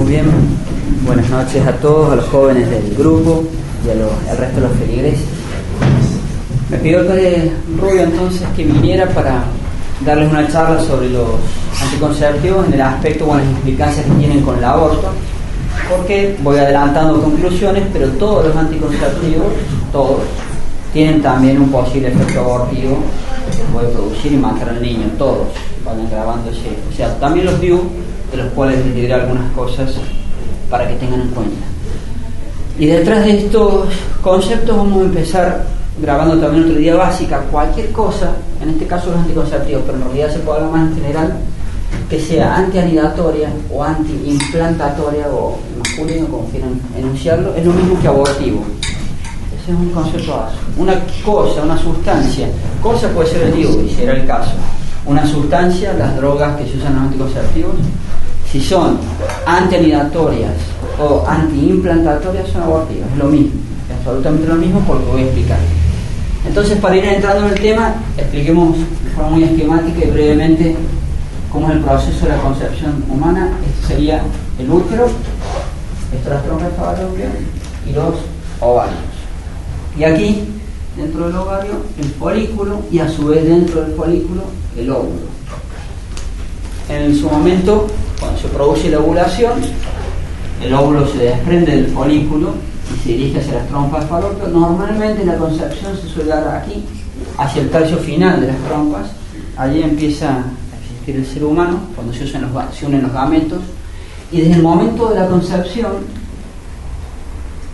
Muy bien, buenas noches a todos, a los jóvenes del grupo y al resto de los feligreses. Me pidió el padre Rubio entonces que viniera para darles una charla sobre los anticonceptivos en el aspecto o las implicancias que tienen con el aborto, porque voy adelantando conclusiones, pero todos los anticonceptivos, todos, tienen también un posible efecto abortivo que puede producir y matar al niño, todos, vayan grabando ese, o sea, también los DIU, de los cuales les diré algunas cosas para que tengan en cuenta. Y detrás de estos conceptos vamos a empezar grabando también otro día básica, cualquier cosa, en este caso los anticonceptivos, pero en realidad se puede hablar más en general, que sea antianidatoria o antiimplantatoria o masculino, como quieran enunciarlo, es lo mismo que abortivo. Ese es un concepto básico. Una cosa, una sustancia, cosa puede ser el DIU, y será el caso. Una sustancia, las drogas que se usan en los anticonceptivos, si son antianidatorias o antiimplantatorias, son abortivas, es lo mismo, es absolutamente lo mismo porque voy a explicar. Entonces, para ir entrando en el tema, expliquemos de forma muy esquemática y brevemente cómo es el proceso de la concepción humana. Este sería el útero, esto las trompas de falopio y los ovarios. Y aquí, dentro del ovario, el folículo y a su vez dentro del folículo, el óvulo. En su momento, cuando se produce la ovulación, el óvulo se desprende del folículo y se dirige hacia las trompas de falopio. Normalmente la concepción se suele dar aquí, hacia el tercio final de las trompas. Allí empieza a existir el ser humano, cuando se unen los gametos. Y desde el momento de la concepción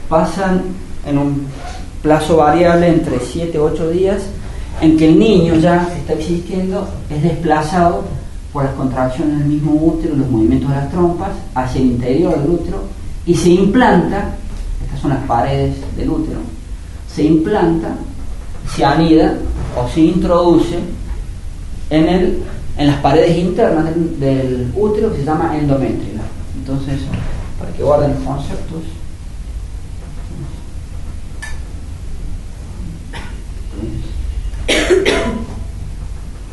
pasan en un plazo variable entre 7 u 8 días en que el niño ya que está existiendo es desplazado por las contracciones del mismo útero, los movimientos de las trompas hacia el interior del útero y se implanta, estas son las paredes del útero, se implanta, se anida o se introduce en las paredes internas del útero, que se llama endometrio. Entonces, para que guarden los conceptos,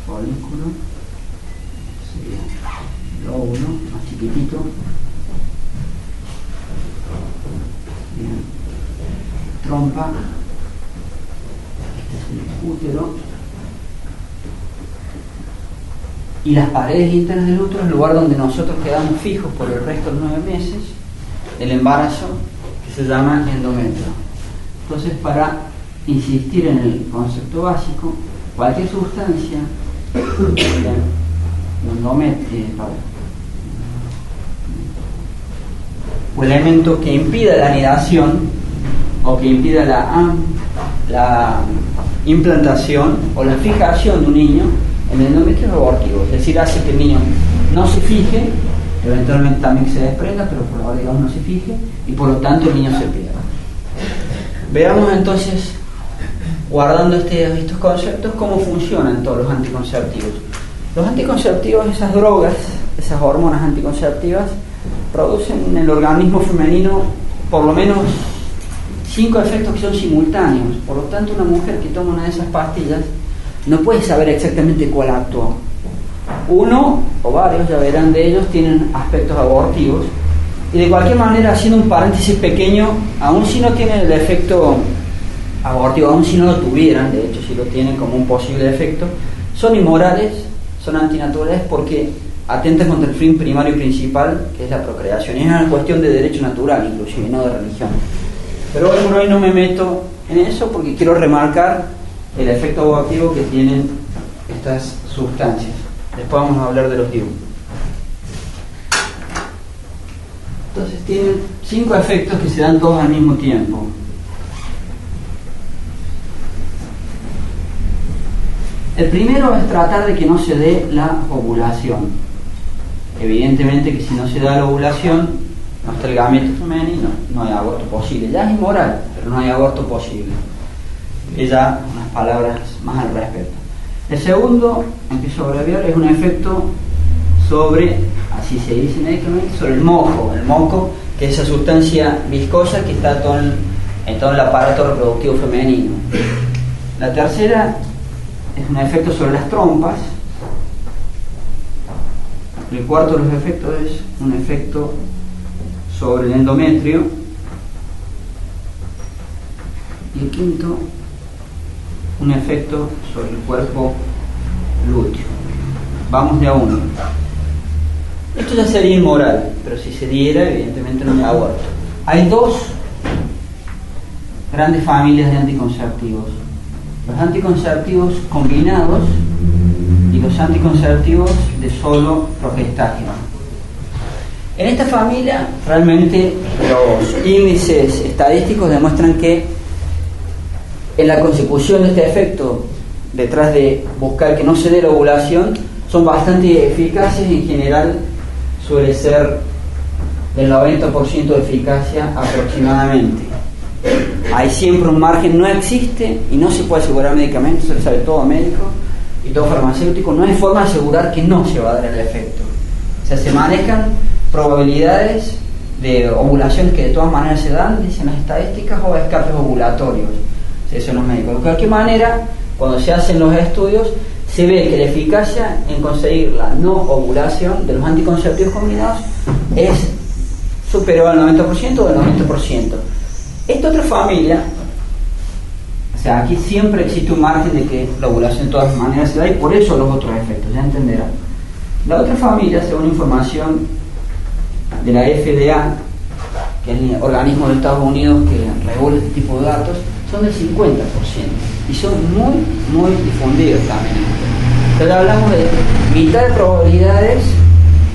folículo sería el óvulo más chiquitito, bien. Trompa, este es el útero, y las paredes internas del útero es el lugar donde nosotros quedamos fijos por el resto de los 9 meses del embarazo, que se llama endometrio. Entonces, para insistir en el concepto básico, cualquier sustancia o elemento que impida la anidación o que impida la implantación o la fijación de un niño en el endometrio es abortivo, es decir, hace que el niño no se fije, eventualmente también que se desprenda, pero por ahora digamos no se fije y por lo tanto el niño se pierda. Veamos entonces, guardando estos conceptos, cómo funcionan todos los anticonceptivos. Los anticonceptivos, esas drogas, esas hormonas anticonceptivas, producen en el organismo femenino por lo menos 5 efectos que son simultáneos. Por lo tanto, una mujer que toma una de esas pastillas no puede saber exactamente cuál actúa. Uno o varios, ya verán de ellos, tienen aspectos abortivos. Y de cualquier manera, haciendo un paréntesis pequeño, aun si no tienen el efecto abortivo, aun si no lo tuvieran, de hecho si lo tienen como un posible efecto, son inmorales, son antinaturales porque atentan contra el fin primario y principal, que es la procreación. Y es una cuestión de derecho natural, inclusive, no de religión. Pero hoy por hoy no me meto en eso porque quiero remarcar el efecto abortivo que tienen estas sustancias. Después vamos a hablar de los DIU. Entonces tienen 5 efectos que se dan todos al mismo tiempo. El primero es tratar de que no se dé la ovulación. Evidentemente que si no se da la ovulación, no está el gameto femenino, no hay aborto posible. Ya es inmoral, pero no hay aborto posible. Y ya unas palabras más al respecto. El segundo, empiezo a abreviar, es un efecto sobre, así se dice médicamente, sobre el moco, que es esa sustancia viscosa que está en todo el aparato reproductivo femenino. La tercera es un efecto sobre las trompas. El cuarto de los efectos es un efecto sobre el endometrio. Y el quinto, un efecto sobre el cuerpo lúteo. Vamos de a uno. Esto ya sería inmoral, pero si se diera, evidentemente no hay aborto. Hay dos grandes familias de anticonceptivos: los anticonceptivos combinados y los anticonceptivos de solo progestágeno. En esta familia, realmente los índices estadísticos demuestran que en la consecución de este efecto, detrás de buscar que no se dé la ovulación, son bastante eficaces. En general suele ser del 90% de eficacia aproximadamente. Hay siempre un margen, no existe y no se puede asegurar médicamente, eso lo sabe todo médico y todo farmacéutico, no hay forma de asegurar que no se va a dar el efecto. O sea, se manejan probabilidades de ovulación que de todas maneras se dan, dicen las estadísticas, o escapes ovulatorios, se dicen los médicos. De cualquier manera, cuando se hacen los estudios, se ve que la eficacia en conseguir la no ovulación de los anticonceptivos combinados es superior al 90% o al 90%. Esta otra familia, o sea, aquí siempre existe un margen de que la ovulación de todas maneras se da, y por eso los otros efectos, ya entenderán. La otra familia, según información de la FDA, que es el organismo de Estados Unidos que regula este tipo de datos, son del 50% y son muy difundidos también. Entonces hablamos de mitad de probabilidades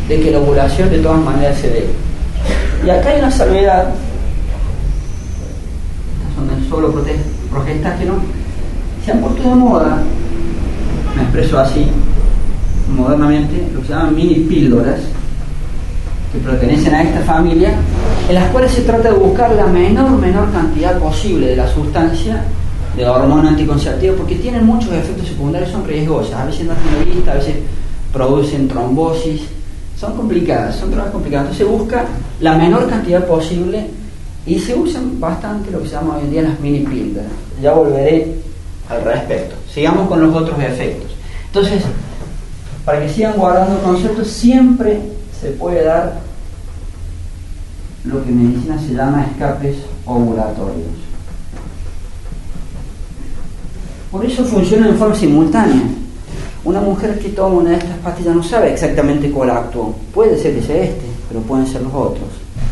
de que la ovulación de todas maneras se dé. Y acá hay una salvedad, estas son del solo progestágeno, se han puesto de moda, me expreso así modernamente, lo que se llaman mini píldoras, que pertenecen a esta familia, en las cuales se trata de buscar la menor cantidad posible de la sustancia de la hormona anticonceptiva, porque tienen muchos efectos secundarios, son riesgosas, a veces no tienen vista, a veces producen trombosis, son complicadas, son drogas complicadas. Entonces se busca la menor cantidad posible y se usan bastante lo que se llama hoy en día las mini píldoras. Ya volveré al respecto. Sigamos con los otros efectos. Entonces, para que sigan guardando conceptos, siempre se puede dar lo que en medicina se llama escapes ovulatorios. Por eso funcionan en forma simultánea. Una mujer que toma una de estas pastillas no sabe exactamente cuál actuó. Puede ser que sea este, pero pueden ser los otros.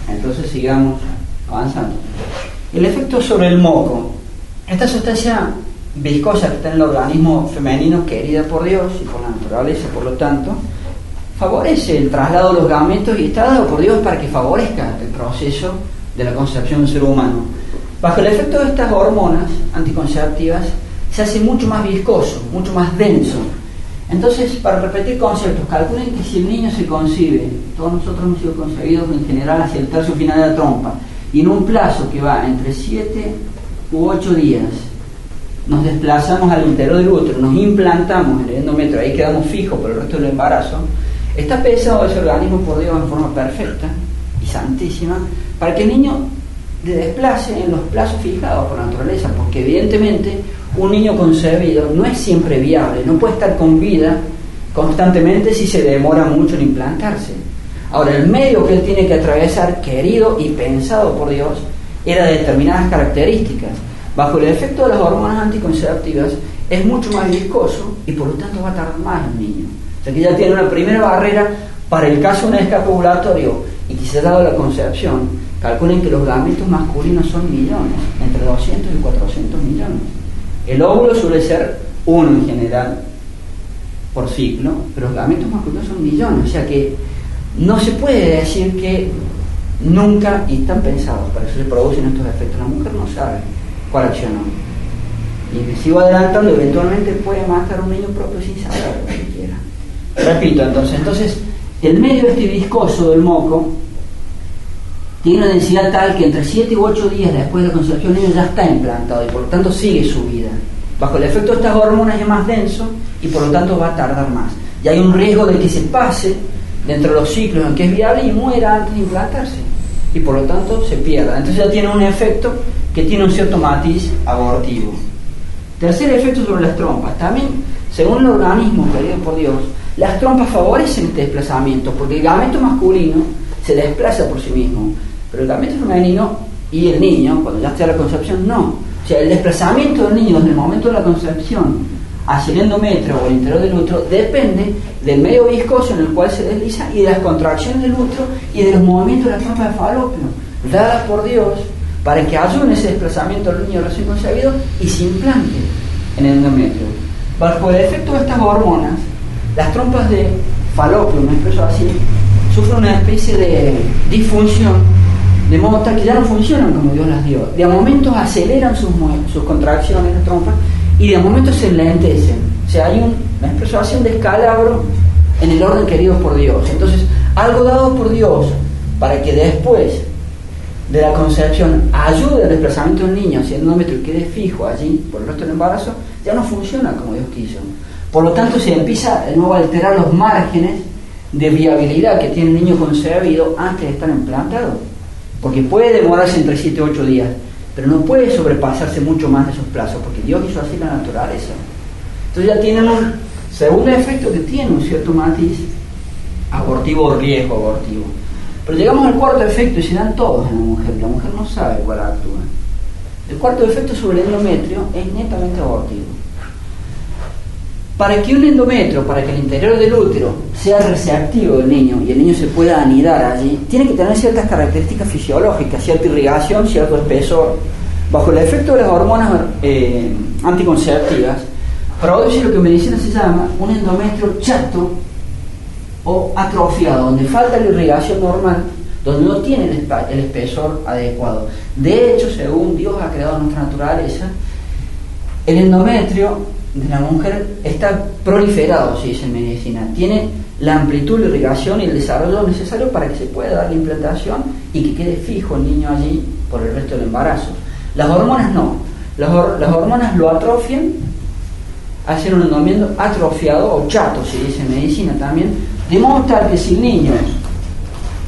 Entonces sigamos avanzando. El efecto sobre el moco. Esta sustancia viscosa que está en el organismo femenino, querida por Dios y por la naturaleza, por lo tanto, favorece el traslado de los gametos y está dado por Dios para que favorezca el proceso de la concepción del ser humano. Bajo el efecto de estas hormonas anticonceptivas se hace mucho más viscoso, mucho más denso. Entonces, para repetir conceptos, calculen que si el niño se concibe, todos nosotros hemos sido concebidos en general hacia el tercio final de la trompa, y en un plazo que va entre 7 u 8 días, nos desplazamos al interior del útero, nos implantamos en el endometrio, ahí quedamos fijos por el resto del embarazo. Está pensado ese organismo por Dios en forma perfecta y santísima para que el niño se desplace en los plazos fijados por la naturaleza, porque evidentemente un niño concebido no es siempre viable, no puede estar con vida constantemente si se demora mucho en implantarse. Ahora, el medio que él tiene que atravesar, querido y pensado por Dios, era de determinadas características. Bajo el efecto de las hormonas anticonceptivas es mucho más viscoso y por lo tanto va a tardar más el niño. O sea que ya tiene una primera barrera para el caso de un escape ovulatorio y que se ha dado la concepción. Calculen que los gametos masculinos son millones, entre 200 y 400 millones. El óvulo suele ser uno en general por ciclo, pero los gametos masculinos son millones. O sea que no se puede decir que nunca, y están pensados, para eso se producen estos efectos. La mujer no sabe cuál accionó. Y sigo adelantando, eventualmente puede matar a un niño propio sin saber lo que quiera. Repito, entonces el medio este viscoso del moco tiene una densidad tal que entre 7 u 8 días después de la concepción el niño ya está implantado y por lo tanto sigue su vida. Bajo el efecto de estas hormonas es más denso y por lo tanto va a tardar más. Y hay un riesgo de que se pase dentro de los ciclos en que es viable y muera antes de implantarse. Y por lo tanto se pierda. Entonces ya tiene un efecto que tiene un cierto matiz abortivo. Tercer efecto sobre las trompas. También, según el organismo querido por Dios, las trompas favorecen este desplazamiento porque el gameto masculino se desplaza por sí mismo. pero el gameto femenino y el niño, cuando ya está la concepción, no. O sea, el desplazamiento del niño desde el momento de la concepción hacia el endometrio o el interior del útero depende del medio viscoso en el cual se desliza y de las contracciones del útero y de los movimientos de la trompa de falopio, dadas por Dios para que ayuden ese desplazamiento del niño recién concebido y se implante en el endometrio. Bajo el efecto de estas hormonas, las trompas de falopio, me expreso así, sufren una especie de disfunción, de modo tal que ya no funcionan como Dios las dio. De a momentos aceleran sus contracciones, las trompas, y de momento se enlentecen. O sea, hay una expresión de descalabro en el orden querido por Dios. Entonces, algo dado por Dios para que después de la concepción ayude al desplazamiento del niño hacia el endometrio y quede fijo allí por el resto del embarazo, ya no funciona como Dios quiso. Por lo tanto, se empieza de nuevo a alterar los márgenes de viabilidad que tiene el niño concebido antes de estar implantado. Porque puede demorarse entre 7 y 8 días, pero no puede sobrepasarse mucho más de esos plazos, porque Dios hizo así la naturaleza. Entonces ya tienen un segundo efecto que tiene un cierto matiz abortivo o riesgo abortivo. Pero llegamos al cuarto efecto y se dan todos en la mujer no sabe cuál actúa. El cuarto efecto sobre el endometrio es netamente abortivo. Para que un endometrio, para que el interior del útero sea receptivo del niño y el niño se pueda anidar allí, tiene que tener ciertas características fisiológicas, cierta irrigación, cierto espesor. Bajo el efecto de las hormonas anticonceptivas, produce lo que en medicina se llama un endometrio chato o atrofiado, donde falta la irrigación normal, donde no tiene el espesor adecuado. De hecho, según Dios ha creado nuestra naturaleza, el endometrio de la mujer está proliferado, se dice en medicina, tiene la amplitud, la irrigación y el desarrollo necesario para que se pueda dar la implantación y que quede fijo el niño allí por el resto del embarazo. Las hormonas no, las hormonas lo atrofian, hacen un endometrio atrofiado o chato, se dice en medicina también, de modo tal que si el niño,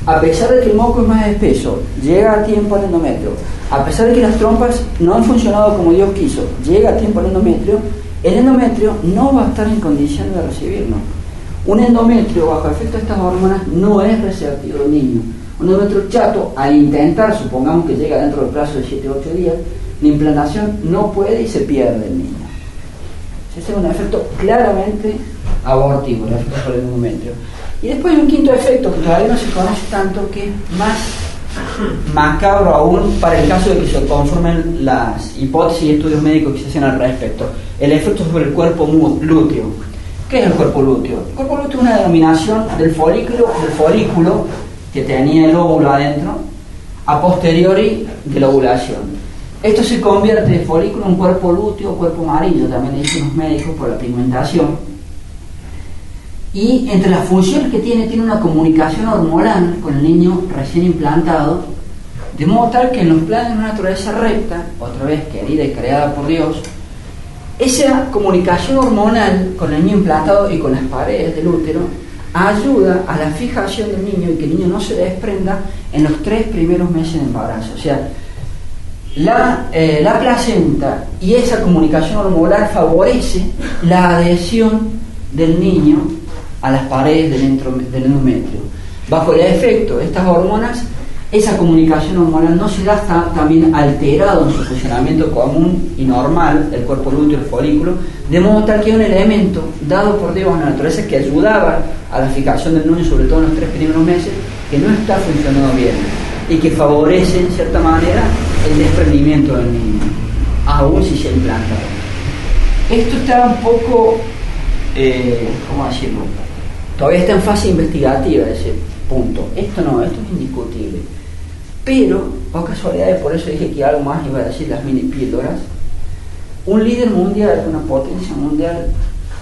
a pesar de que el moco es más espeso, llega a tiempo al endometrio, a pesar de que las trompas no han funcionado como Dios quiso, llega a tiempo al endometrio, el endometrio no va a estar en condición de recibirlo. Un endometrio bajo efecto de estas hormonas no es receptivo del niño. Un endometrio chato, al intentar, supongamos que llega dentro del plazo de 7 o 8 días, la implantación no puede y se pierde el niño. Ese es un efecto claramente abortivo, el efecto sobre el endometrio. Y después hay un quinto efecto que todavía no se conoce tanto, que es más macabro aún para el caso de que se conformen las hipótesis y estudios médicos que se hacen al respecto. El efecto sobre el cuerpo lúteo. ¿Qué es el cuerpo lúteo? El cuerpo lúteo es una denominación del folículo que tenía el óvulo adentro a posteriori de la ovulación. Esto se convierte de folículo en cuerpo lúteo o cuerpo amarillo, también le dicen los médicos por la pigmentación. Y entre las funciones que tiene una comunicación hormonal con el niño recién implantado, de modo tal que en los planes de una naturaleza recta, otra vez querida y creada por Dios, esa comunicación hormonal con el niño implantado y con las paredes del útero ayuda a la fijación del niño y que el niño no se desprenda en los 3 primeros meses de embarazo. O sea, la placenta y esa comunicación hormonal favorece la adhesión del niño a las paredes del endometrio. Bajo el efecto de estas hormonas, esa comunicación hormonal no se da, está también alterado en su funcionamiento común y normal, el cuerpo lúteo, el folículo, de modo tal que es un elemento dado por Dios en la naturaleza que ayudaba a la fijación del niño, sobre todo en los 3 primeros meses, que no está funcionando bien y que favorece en cierta manera el desprendimiento del niño, aún si se ha implantado. Esto está un poco, ¿cómo decirlo? Todavía está en fase investigativa ese punto. Esto es indiscutible. Pero, por casualidad, por eso dije que algo más iba a decir las mini píldoras. Un líder mundial, una potencia mundial,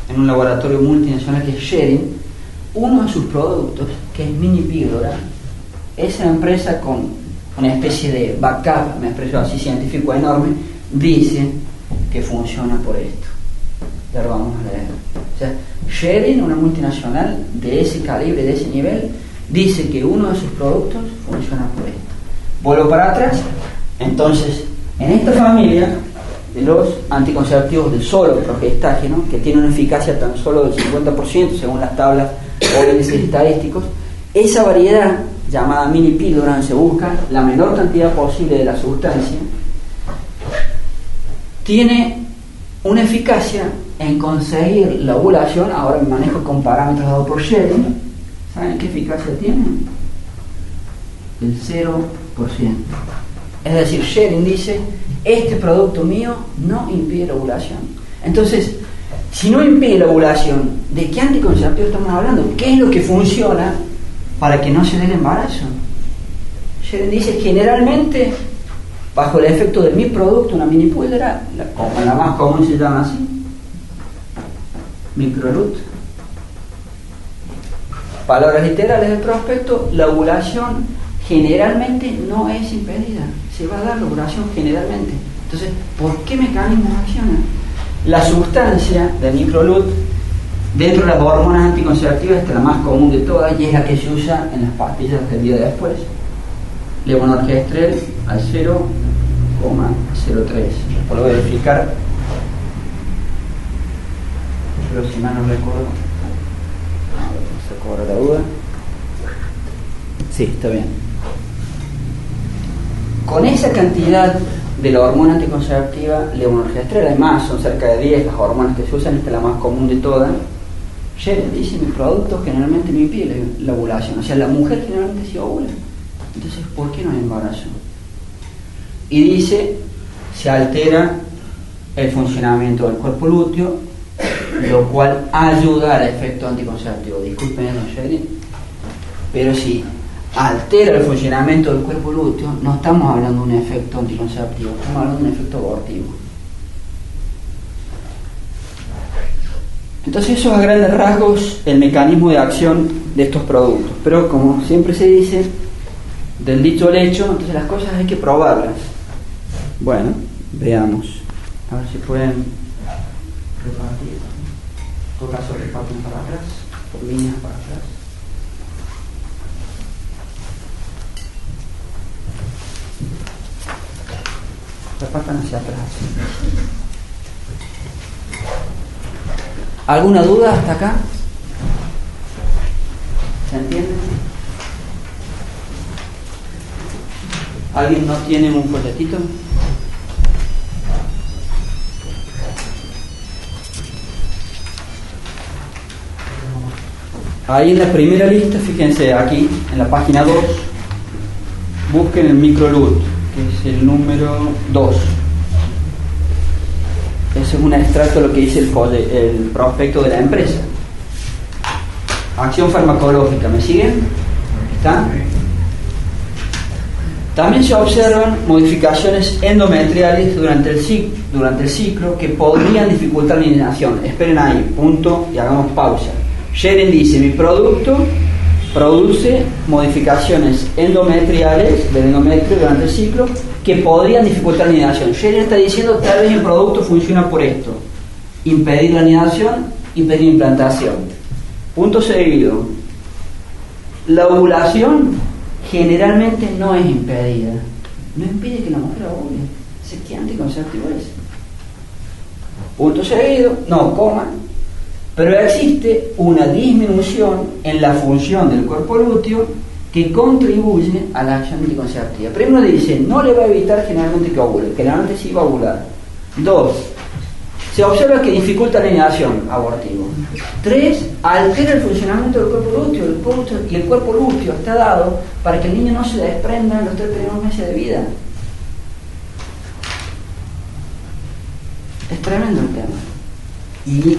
en un laboratorio multinacional que es Schering, uno de sus productos, que es mini píldora, esa empresa con una especie de backup, me expreso así, científico enorme, dice que funciona por esto. Ya lo vamos a leer. O sea, Schering, una multinacional de ese calibre, de ese nivel, dice que uno de sus productos funciona por esto. Vuelvo para atrás. Entonces, en esta familia de los anticonceptivos del solo progestágeno, que tiene una eficacia tan solo del 50% según las tablas o índices estadísticos, esa variedad llamada mini píldora, donde se busca la menor cantidad posible de la sustancia, tiene una eficacia en conseguir la ovulación. Ahora me manejo con parámetros dados por Sherin. ¿Saben qué eficacia tiene? El 0%. Es decir, Sherin dice, este producto mío no impide la ovulación. Entonces, si no impide la ovulación, ¿de qué anticonceptivo estamos hablando? ¿Qué es lo que funciona para que no se dé el embarazo? Sherin dice, generalmente, bajo el efecto de mi producto, una mini píldora, la más común se llama así, Microlut. Palabras literales del prospecto, la ovulación generalmente no es impedida. Se va a dar la ovulación generalmente. Entonces, ¿por qué mecanismos accionan? La sustancia de Microlut, dentro de las hormonas anticonceptivas, esta es la más común de todas y es la que se usa en las pastillas del día después. Levonorgestrel al 0,03. Después lo voy a verificar, pero si mal no recuerdo, se cobra la duda. Sí, está bien. Con esa cantidad de la hormona anticonceptiva levonorgestrel, además son cerca de 10 las hormonas que se usan, esta es la más común de todas. Sherin dice, mi producto generalmente me impide la ovulación, o sea, la mujer generalmente sí ovula. Entonces, ¿por qué no hay embarazo? Y dice, se altera el funcionamiento del cuerpo lúteo, lo cual ayuda al efecto anticonceptivo. Disculpen, Sherin, pero si altera el funcionamiento del cuerpo lúteo, no estamos hablando de un efecto anticonceptivo, estamos hablando de un efecto abortivo. Entonces, eso es a grandes rasgos el mecanismo de acción de estos productos. Pero como siempre se dice, del dicho al hecho, entonces las cosas hay que probarlas. Bueno, veamos. A ver si pueden repartir. En todo caso, reparten para atrás, por líneas para atrás. Repartan hacia atrás. ¿Alguna duda hasta acá? ¿Se entiende? ¿Alguien no tiene un folletito? Ahí en la primera lista, fíjense aquí, en la página 2, busquen el Microlut, que es el número 2. Ese es un extracto de lo que dice el prospecto de la empresa. Acción farmacológica, ¿me siguen? ¿Están? También se observan modificaciones endometriales durante el ciclo que podrían dificultar la iniciación. Esperen ahí, punto, y hagamos pausa. Sherin dice, mi producto produce modificaciones endometriales del endometrio durante el ciclo que podrían dificultar la anidación. Sherin está diciendo, tal vez el producto funciona por esto: impedir la anidación, impedir la implantación. Punto seguido. La ovulación generalmente no es impedida. No impide que la mujer ovule. ¿Qué anticonceptivo es? Punto seguido. No, coma. Pero existe una disminución en la función del cuerpo lúteo que contribuye a la acción anticonceptiva. Primero dice, no le va a evitar generalmente que ovule, generalmente sí va a ovular. 2. Se observa que dificulta la inhibición abortiva. 3. Altera el funcionamiento del cuerpo lúteo. Y el cuerpo lúteo está dado para que el niño no se desprenda en los 3 primeros meses de vida. Es tremendo el tema. Y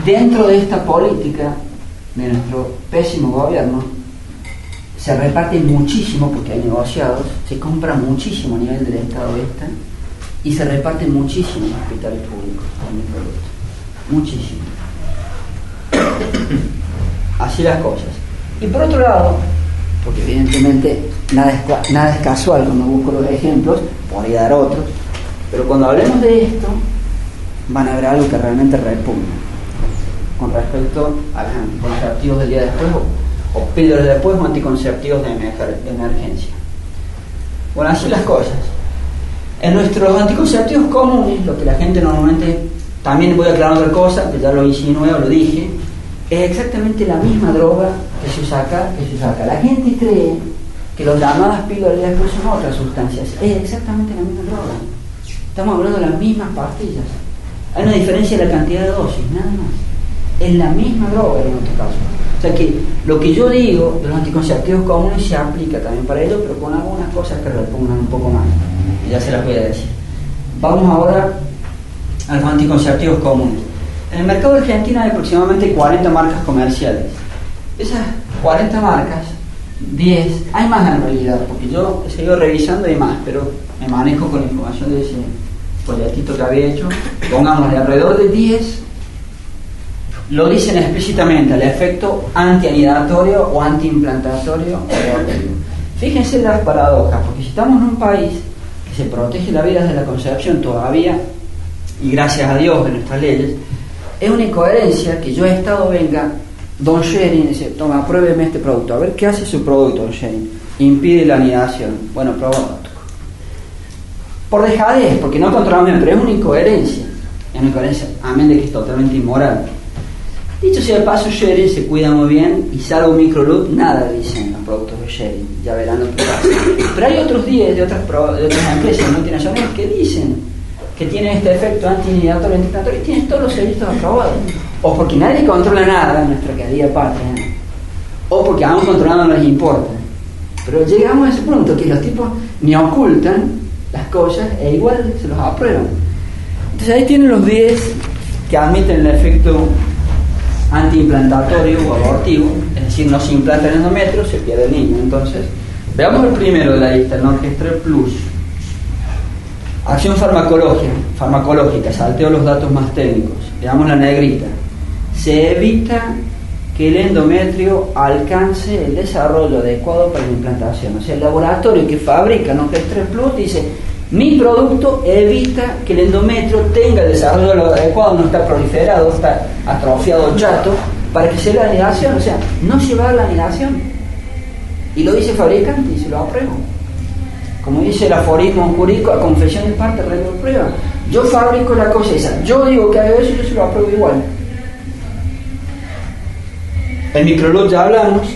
dentro de esta política de nuestro pésimo gobierno se reparte muchísimo, porque hay negociados, se compra muchísimo a nivel del Estado y se reparte muchísimo en hospitales públicos con el producto. Muchísimo. Así las cosas. Y por otro lado, porque evidentemente nada es casual cuando busco los ejemplos, podría dar otros, pero cuando hablemos de esto van a ver algo que realmente repugna con respecto a los anticonceptivos del día después o píldoras después o anticonceptivos de emergencia. Bueno, así las cosas. En nuestros anticonceptivos comunes, lo que la gente normalmente, también voy a aclarar otra cosa, que ya lo insinué o lo dije, es exactamente la misma droga que se usa acá, La gente cree que las llamadas píldoras de después son otras sustancias. Es exactamente la misma droga. Estamos hablando de las mismas pastillas. Hay una diferencia en la cantidad de dosis, nada más. Es la misma droga en otro caso. O sea que lo que yo digo de los anticonceptivos comunes se aplica también para ellos, pero con algunas cosas que repongan un poco más. Y ya se las voy a decir. Vamos ahora a los anticonceptivos comunes. En el mercado argentino hay aproximadamente 40 marcas comerciales. Esas 40 marcas, 10, hay más en realidad, porque yo he seguido revisando y hay más, pero me manejo con la información de ese folletito que había hecho. Pongámosle alrededor de 10, lo dicen explícitamente, el efecto antianidatorio o antiimplantatorio. Fíjense las paradojas, porque si estamos en un país que se protege la vida desde la concepción todavía, y gracias a Dios en nuestras leyes, es una incoherencia que yo Estado venga, Don Sherin dice, toma, pruébeme este producto, a ver qué hace su producto, Don Sherin, impide la anidación, bueno, probamos por dejadez, porque no controlamos bien, pero es una incoherencia, amén de que es totalmente inmoral. Dicho sea de paso, Sherin se cuida muy bien y salvo microluz, nada dicen los productos de Sherin, ya verán lo que pasa. Pero hay otros 10 de otras empresas multinacionales que dicen que tienen este efecto antiinhibitorio, antiinflamatorio, y tienen todos los servicios aprobados. O porque nadie controla nada en nuestra querida patria, o porque aún controlando no les importa. Pero llegamos a ese punto que los tipos ni ocultan las cosas e igual se los aprueban. Entonces ahí tienen los 10 que admiten el efecto antiimplantatorio o abortivo, es decir, no se implanta el endometrio, se pierde el niño. Entonces, veamos el primero de la lista, el Norgestrel Plus. Acción farmacológica, salteo los datos más técnicos, veamos la negrita. Se evita que el endometrio alcance el desarrollo adecuado para la implantación. O sea, el laboratorio que fabrica Norgestrel Plus dice, mi producto evita que el endometrio tenga el desarrollo adecuado, no está proliferado, está atrofiado, chato, para que sea la anidación. O sea, no llevar la anidación. Y lo dice el fabricante y se lo apruebo. Como dice el aforismo jurídico, a confesión de parte, regla de prueba. Yo fabrico la cosa esa, yo digo que hago eso y yo se lo apruebo igual. El microluz ya hablamos.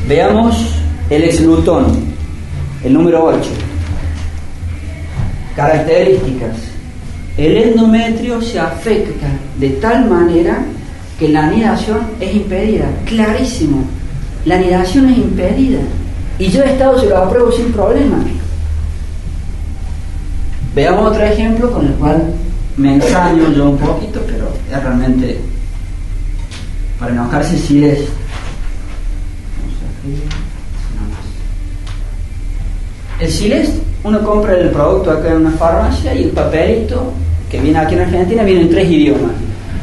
Veamos el exlutón, el número 8. Características. El endometrio se afecta de tal manera que la anidación es impedida. Clarísimo. La anidación es impedida. Y yo de Estado se lo apruebo sin problema. Veamos otro ejemplo con el cual me ensaño yo un poquito, pero es realmente para enojarse si es. El Silest, uno compra el producto acá en una farmacia y el papelito que viene aquí en Argentina viene en 3 idiomas: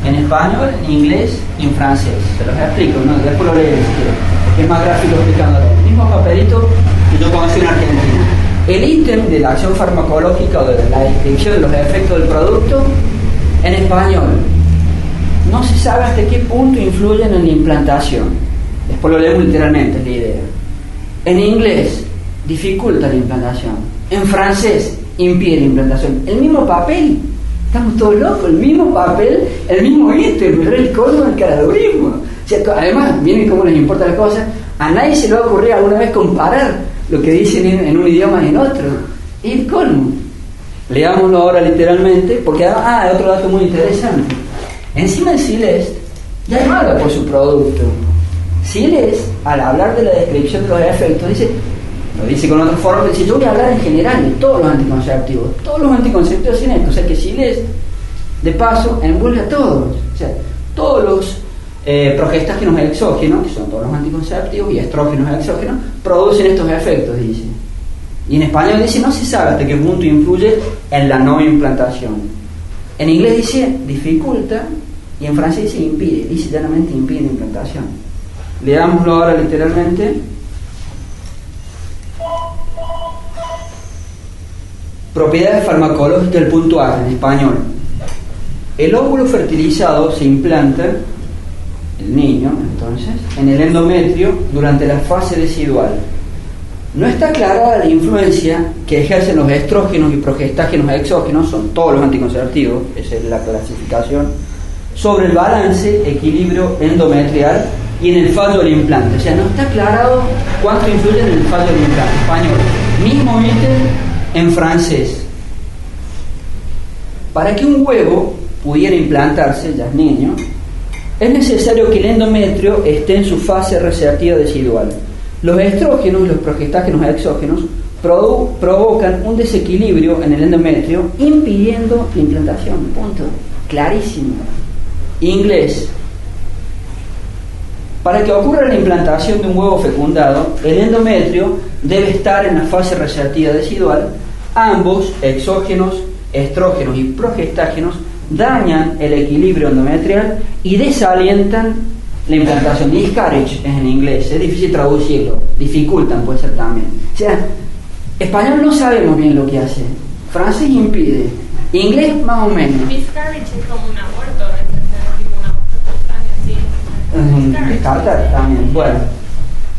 en español, en inglés y en francés. Se los explico, ¿no? Después lo lees si quieren, porque es más gráfico explicándolo. El mismo papelito que yo conocí en Argentina. El ítem de la acción farmacológica o de la descripción de los efectos del producto en español no se sabe hasta qué punto influyen en la implantación. Después lo leemos literalmente, es la idea. En inglés dificulta la implantación. En francés impide la implantación. El mismo papel, estamos todos locos, el mismo papel, el mismo ítem, pero el colmo del caradurismo. O sea, además, miren cómo les importa la cosa, a nadie se le va a ocurrir alguna vez comparar lo que dicen en un idioma y en otro. Y el colmo. Leámoslo ahora literalmente, porque hay otro dato muy interesante. Encima el Silest ya no habla por su producto. Silest, al hablar de la descripción de los efectos, lo dice con otra forma, dice, yo voy a hablar en general de todos los anticonceptivos sin esto. O sea que Silest, de paso, envuelve a todos. O sea, todos los progestágenos exógenos, que son todos los anticonceptivos, y estrógenos exógenos, producen estos efectos, dice. Y en español dice, no se sabe hasta qué punto influye en la no implantación. En inglés dice, dificulta, y en francés dice, impide, dice llanamente impide la implantación. Leámoslo ahora literalmente. Propiedades farmacológicas del punto A, en español. El óvulo fertilizado se implanta, el niño, entonces, en el endometrio durante la fase decidual. No está clara la influencia que ejercen los estrógenos y progestágenos exógenos, son todos los anticonceptivos, esa es la clasificación sobre el balance, equilibrio endometrial y en el fallo del implante. O sea, no está aclarado cuánto influye en el fallo del implante. Español. Mismo ítem en francés. Para que un huevo pudiera implantarse, ya es niño, es necesario que el endometrio esté en su fase receptiva decidual. Los estrógenos y los progestágenos exógenos provocan un desequilibrio en el endometrio, impidiendo la implantación. Punto. Clarísimo. Inglés. Para que ocurra la implantación de un huevo fecundado, el endometrio debe estar en la fase receptiva decidual. Ambos, exógenos, estrógenos y progestágenos, dañan el equilibrio endometrial y desalientan la implantación. Discourage es en inglés, es difícil traducirlo, dificultan puede ser también. O sea, español no sabemos bien lo que hace, francés impide, inglés más o menos. Miscarriage es como un aborto, es tipo un aborto espontáneo, sí. Descartar también, bueno,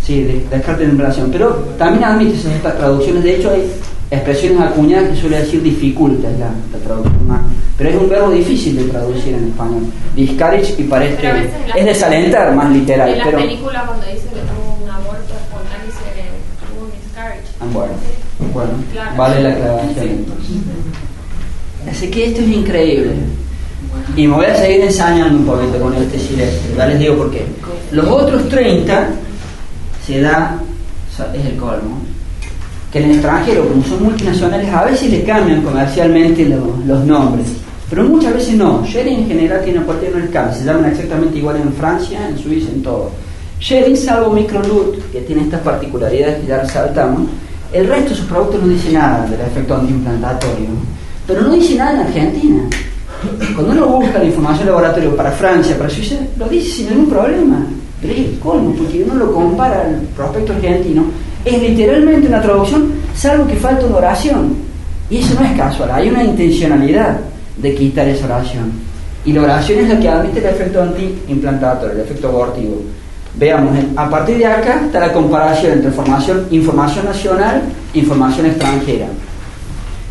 sí, descarte de implantación, pero también admite estas traducciones. De hecho hay expresiones acuñadas que suele decir dificulta la traducción más, pero es un verbo difícil de traducir en español. Discourage y parece es desalentar más literal. En las pero películas cuando dice que tuvo un aborto espontáneo dice que tuvo un miscarriage. Bueno, claro. Vale la aclaración entonces. Así que esto es increíble. Y me voy a seguir ensañando un poquito con este silencio. Ya les digo por qué. Los otros 30 se da, es el colmo, que en el extranjero, como son multinacionales, a veces le cambian comercialmente los nombres, pero muchas veces no. Sherry en general tiene una parte de no les cambia, se llaman exactamente igual en Francia, en Suiza, en todo. Sherry, salvo Microlut, que tiene estas particularidades que ya resaltamos, el resto de sus productos no dice nada del efecto antiimplantatorio, pero no dice nada en Argentina. Cuando uno busca la información de laboratorio para Francia, para Suiza, lo dice sin ningún problema. Pero es el colmo, porque uno lo compara al prospecto argentino, es literalmente una traducción, salvo que falta una oración. Y eso no es casual, hay una intencionalidad de quitar esa oración. Y la oración es la que admite el efecto antiimplantatorio, el efecto abortivo. Veamos, a partir de acá está la comparación entre información nacional e información extranjera.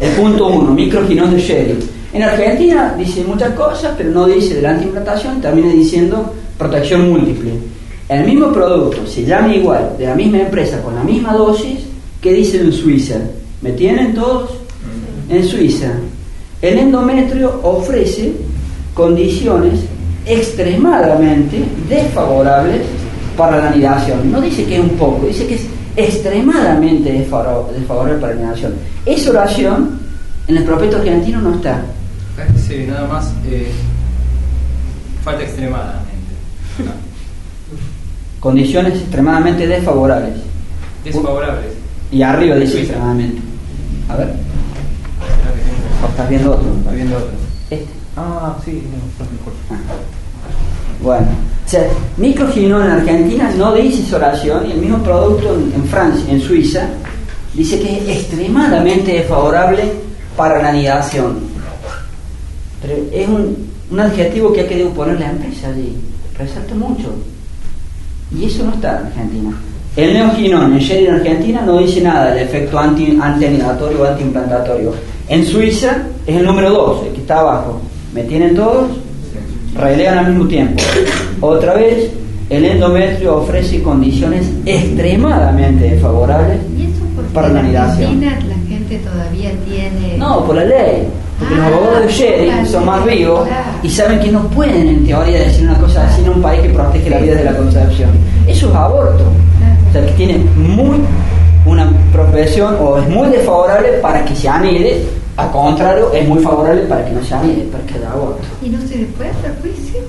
El punto 1, microginón de Sherry. En Argentina dice muchas cosas, pero no dice de la antiimplantación, termina diciendo protección múltiple. El mismo producto se llama igual, de la misma empresa, con la misma dosis, que dice en Suiza. ¿Me tienen todos? En Suiza, el endometrio ofrece condiciones extremadamente desfavorables para la anidación. No dice que es un poco, dice que es extremadamente desfavorable para la anidación. Esa oración en el prospecto argentino no está. Sí, nada más falta extremadamente. No. Condiciones extremadamente desfavorables. Desfavorables. Y arriba dice extremadamente. A ver. ¿Estás viendo otro? Estoy viendo otro. Este. Ah, sí, no, es mejor. Bueno, o sea, microginón en Argentina no dice esa oración, y el mismo producto en Francia, en Suiza, dice que es extremadamente desfavorable para la anidación. Pero es un adjetivo que ha querido poner la empresa allí, resalta mucho. Y eso no está en Argentina. El neoginón en Sherry en Argentina no dice nada del efecto antianidatorio o antiimplantatorio. En Suiza es el número 2, el que está abajo. ¿Me tienen todos? Relegan al mismo tiempo. Otra vez, el endometrio ofrece condiciones extremadamente desfavorables para la anidación. ¿En Argentina la gente todavía tiene...? No, por la ley. Porque los abogados de Sherry son más vivos y saben que no pueden en teoría decir una cosa así en un país que protege la vida de la concepción. Eso es aborto. O sea, que tiene una profesión o es muy desfavorable para que se anide, al contrario, es muy favorable para que no se anide, para que haya aborto. ¿Y no se le puede hacer juicio?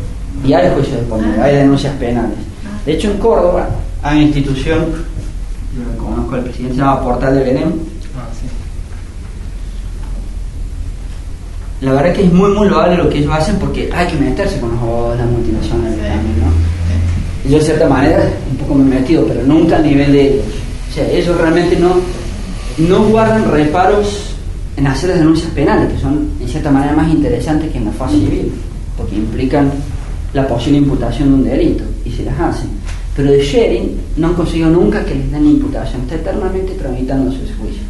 Y hay juicios de por medio, hay denuncias penales. De hecho, en Córdoba hay una institución, yo conozco al presidente, se llama Portal de Belén. Ah, sí. La verdad que es muy loable lo que ellos hacen, porque hay que meterse con los abogados de las multinacionales también, ¿no? Yo de cierta manera un poco me he metido, pero nunca a nivel de ellos. O sea, ellos realmente no guardan reparos en hacer las denuncias penales, que son en cierta manera más interesantes que en la fase civil, porque implican la posible imputación de un delito, y se las hacen. Pero de Sherry no han conseguido nunca que les den la imputación, está eternamente tramitándose ese juicio,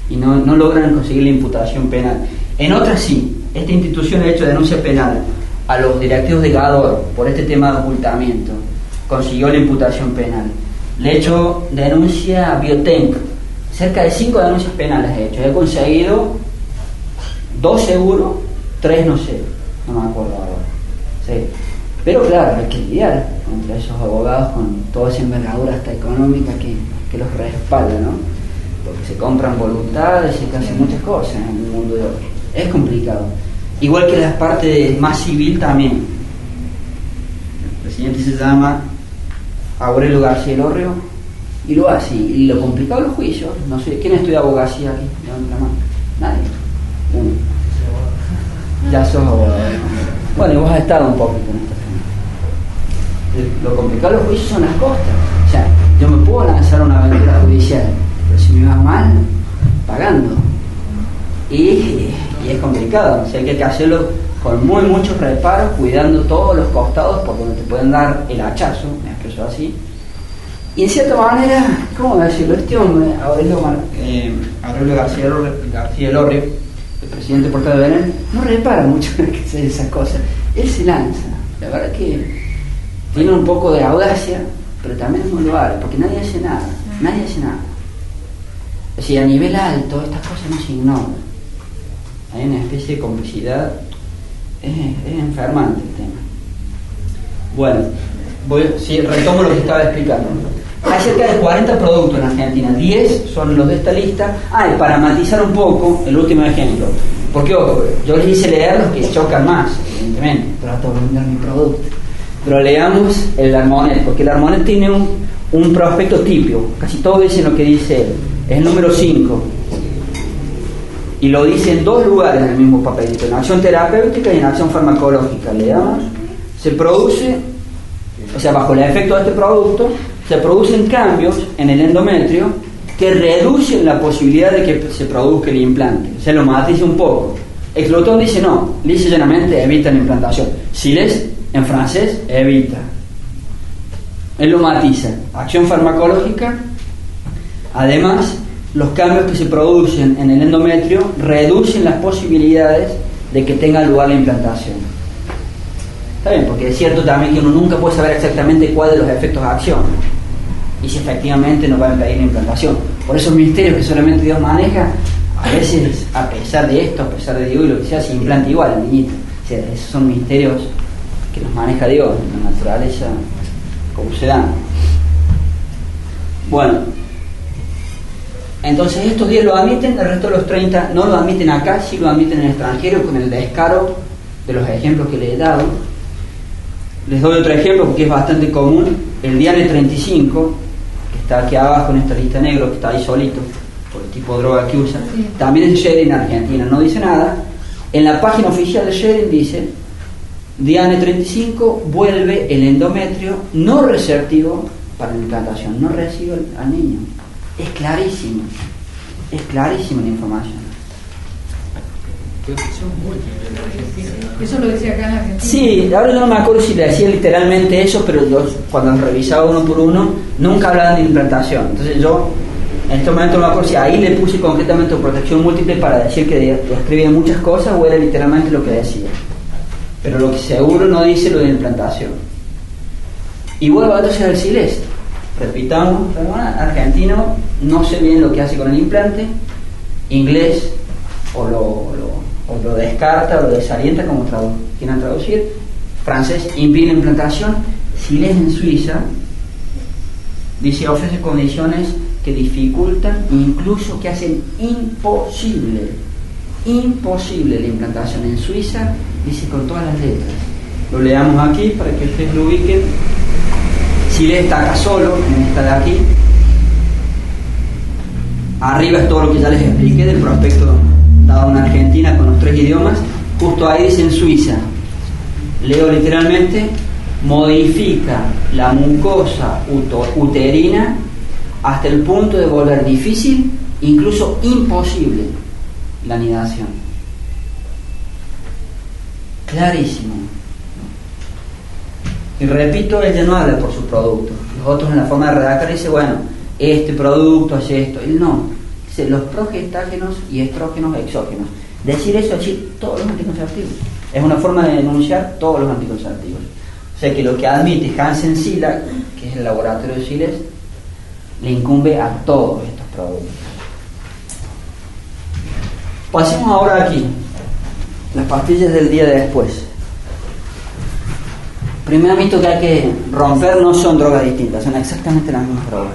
y no logran conseguir la imputación penal. En otras sí, esta institución ha hecho denuncia penal a los directivos de Gador por este tema de ocultamiento. Consiguió la imputación penal. Le he hecho denuncia a Biotenk. Cerca de 5 denuncias penales he hecho. He conseguido 2 seguros, 3 no sé. No me acuerdo ahora. Sí. Pero claro, hay que lidiar contra esos abogados con toda esa envergadura hasta económica que los respalda, ¿no? Porque se compran voluntades, se hacen muchas cosas en el mundo de hoy. Es complicado. Igual que la parte más civil también. El presidente se llama Aurelio García Elorrio y lo hace. Y lo complicado de los juicios, no sé, ¿quién estudia abogacía aquí? Levanta la mano. Nadie. Uno. Ya sos abogado. Bueno, y vos has estado un poquito en esta zona. Lo complicado de los juicios son las costas. O sea, yo me puedo lanzar una aventura judicial, pero si me va mal, pagando. Y es complicado. O sea, hay que hacerlo con muchos reparos, cuidando todos los costados por donde te pueden dar el hachazo, me expreso así. Y en cierta manera, ¿cómo decirlo? Este hombre, Aurelio García Elorrio, el presidente portavoz de Belén, no repara mucho en esas cosas. Él se lanza. La verdad que tiene un poco de audacia, pero también es muy loable, porque nadie hace nada. Nadie hace nada. O sea, a nivel alto, estas cosas no se ignoran. Hay una especie de complicidad. Es enfermante el tema. Bueno, retomo lo que estaba explicando. Hay cerca de 40 productos en Argentina, 10 son los de esta lista. Y para matizar un poco, el último ejemplo, porque yo les hice leer los que chocan más, evidentemente, trato de vender mi producto. Pero leamos el Armonet, porque el Armonet tiene un prospecto típico, casi todos dicen lo que dice él, es el número 5. Y lo dice en 2 lugares en el mismo papelito, en acción terapéutica y en acción farmacológica. Le damos, se produce, o sea, bajo el efecto de este producto, se producen cambios en el endometrio que reducen la posibilidad de que se produzca el implante. Se lo matiza un poco. Exclotón dice no, lisa y llanamente evita la implantación. Siles, en francés, evita. Él lo matiza. Acción farmacológica, además, los cambios que se producen en el endometrio reducen las posibilidades de que tenga lugar la implantación. Está bien, porque es cierto también que uno nunca puede saber exactamente cuál de los efectos de acción y si efectivamente nos va a impedir la implantación. Por esos misterios que solamente Dios maneja, a veces, a pesar de esto, a pesar de Dios y lo que sea, se implanta igual el niñito. O sea, esos son misterios que los maneja Dios, la naturaleza, como se dan. Bueno, entonces estos 10 lo admiten, el resto de los 30 no lo admiten acá, sí lo admiten en el extranjero, con el descaro de los ejemplos que les he dado. Les doy otro ejemplo porque es bastante común, el Diane 35, que está aquí abajo en esta lista negra, que está ahí solito, por el tipo de droga que usa, también es Sherin en Argentina, no dice nada. En la página oficial de Sherin dice, Diane 35 vuelve el endometrio no receptivo para la implantación, no recibe al niño. Es clarísimo la información. Eso lo decía acá en Argentina. Sí, ahora yo no me acuerdo si le decía literalmente eso, pero yo cuando revisaba uno por uno nunca hablaban de implantación. Entonces yo en este momento no me acuerdo si ahí le puse concretamente protección múltiple para decir que escribía muchas cosas o era literalmente lo que decía. Pero lo que seguro no dice lo de implantación. Y vuelvo entonces al Siles. Repitamos, argentino, no sé bien lo que hace con el implante, inglés o lo descarta o lo desalienta como quieran traducir, francés impide la implantación, Siles en Suiza dice ofrece condiciones que dificultan, incluso que hacen imposible la implantación en Suiza, dice con todas las letras. Lo leamos aquí para que ustedes lo ubiquen. Siles está acá solo, en esta de aquí. Arriba es todo lo que ya les expliqué del prospecto dado en Argentina con los 3 idiomas. Justo ahí dice en Suiza, leo literalmente, modifica la mucosa uterina hasta el punto de volver difícil, incluso imposible, la anidación. Clarísimo. Y repito, ella no habla por su producto. Los otros en la forma de redactar dice, bueno, este producto hace esto. Él no. Dice los progestágenos y estrógenos exógenos. Decir eso es decir todos los anticonceptivos. Es una forma de denunciar todos los anticonceptivos. O sea que lo que admite Hansen Sila, que es el laboratorio de Siles, le incumbe a todos estos productos. Pasemos ahora aquí. Las pastillas del día de después. Primer mito que hay que romper: no son drogas distintas, son exactamente las mismas drogas.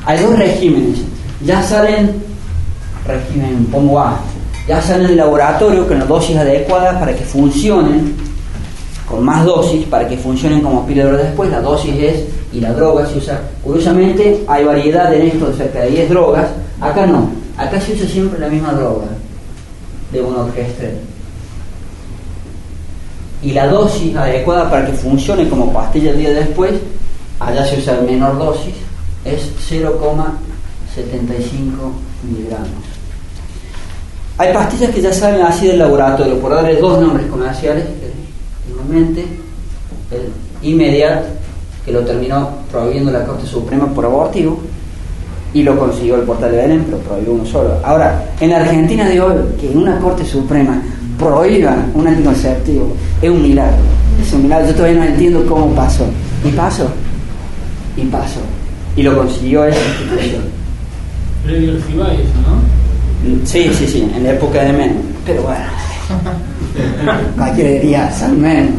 Hay dos regímenes. Ya salen, régimen pongo A, ya salen en el laboratorio con las dosis adecuadas para que funcionen, con más dosis, para que funcionen como píldora después. La dosis es, y la droga se usa, curiosamente hay variedad en esto de cerca de 10 drogas. Acá no, acá se usa siempre la misma droga de monogestrel. Y la dosis adecuada para que funcione como pastilla el día después, allá se usa menor dosis, es 0,75 miligramos. Hay pastillas que ya salen así del laboratorio, por darle dos nombres comerciales en mente: el Imediat, que lo terminó prohibiendo la Corte Suprema por abortivo, y lo consiguió el Portal de Belén, pero prohibió uno solo. Ahora, en la Argentina de hoy, que en una Corte Suprema prohíban un anticonceptivo, es un milagro. Es un milagro. Yo todavía no entiendo cómo pasó. Y pasó. Y lo consiguió esa institución. Previo al Cibay, eso, ¿no? Sí, en la época de Menem. Pero bueno, cualquiera diría San Menem.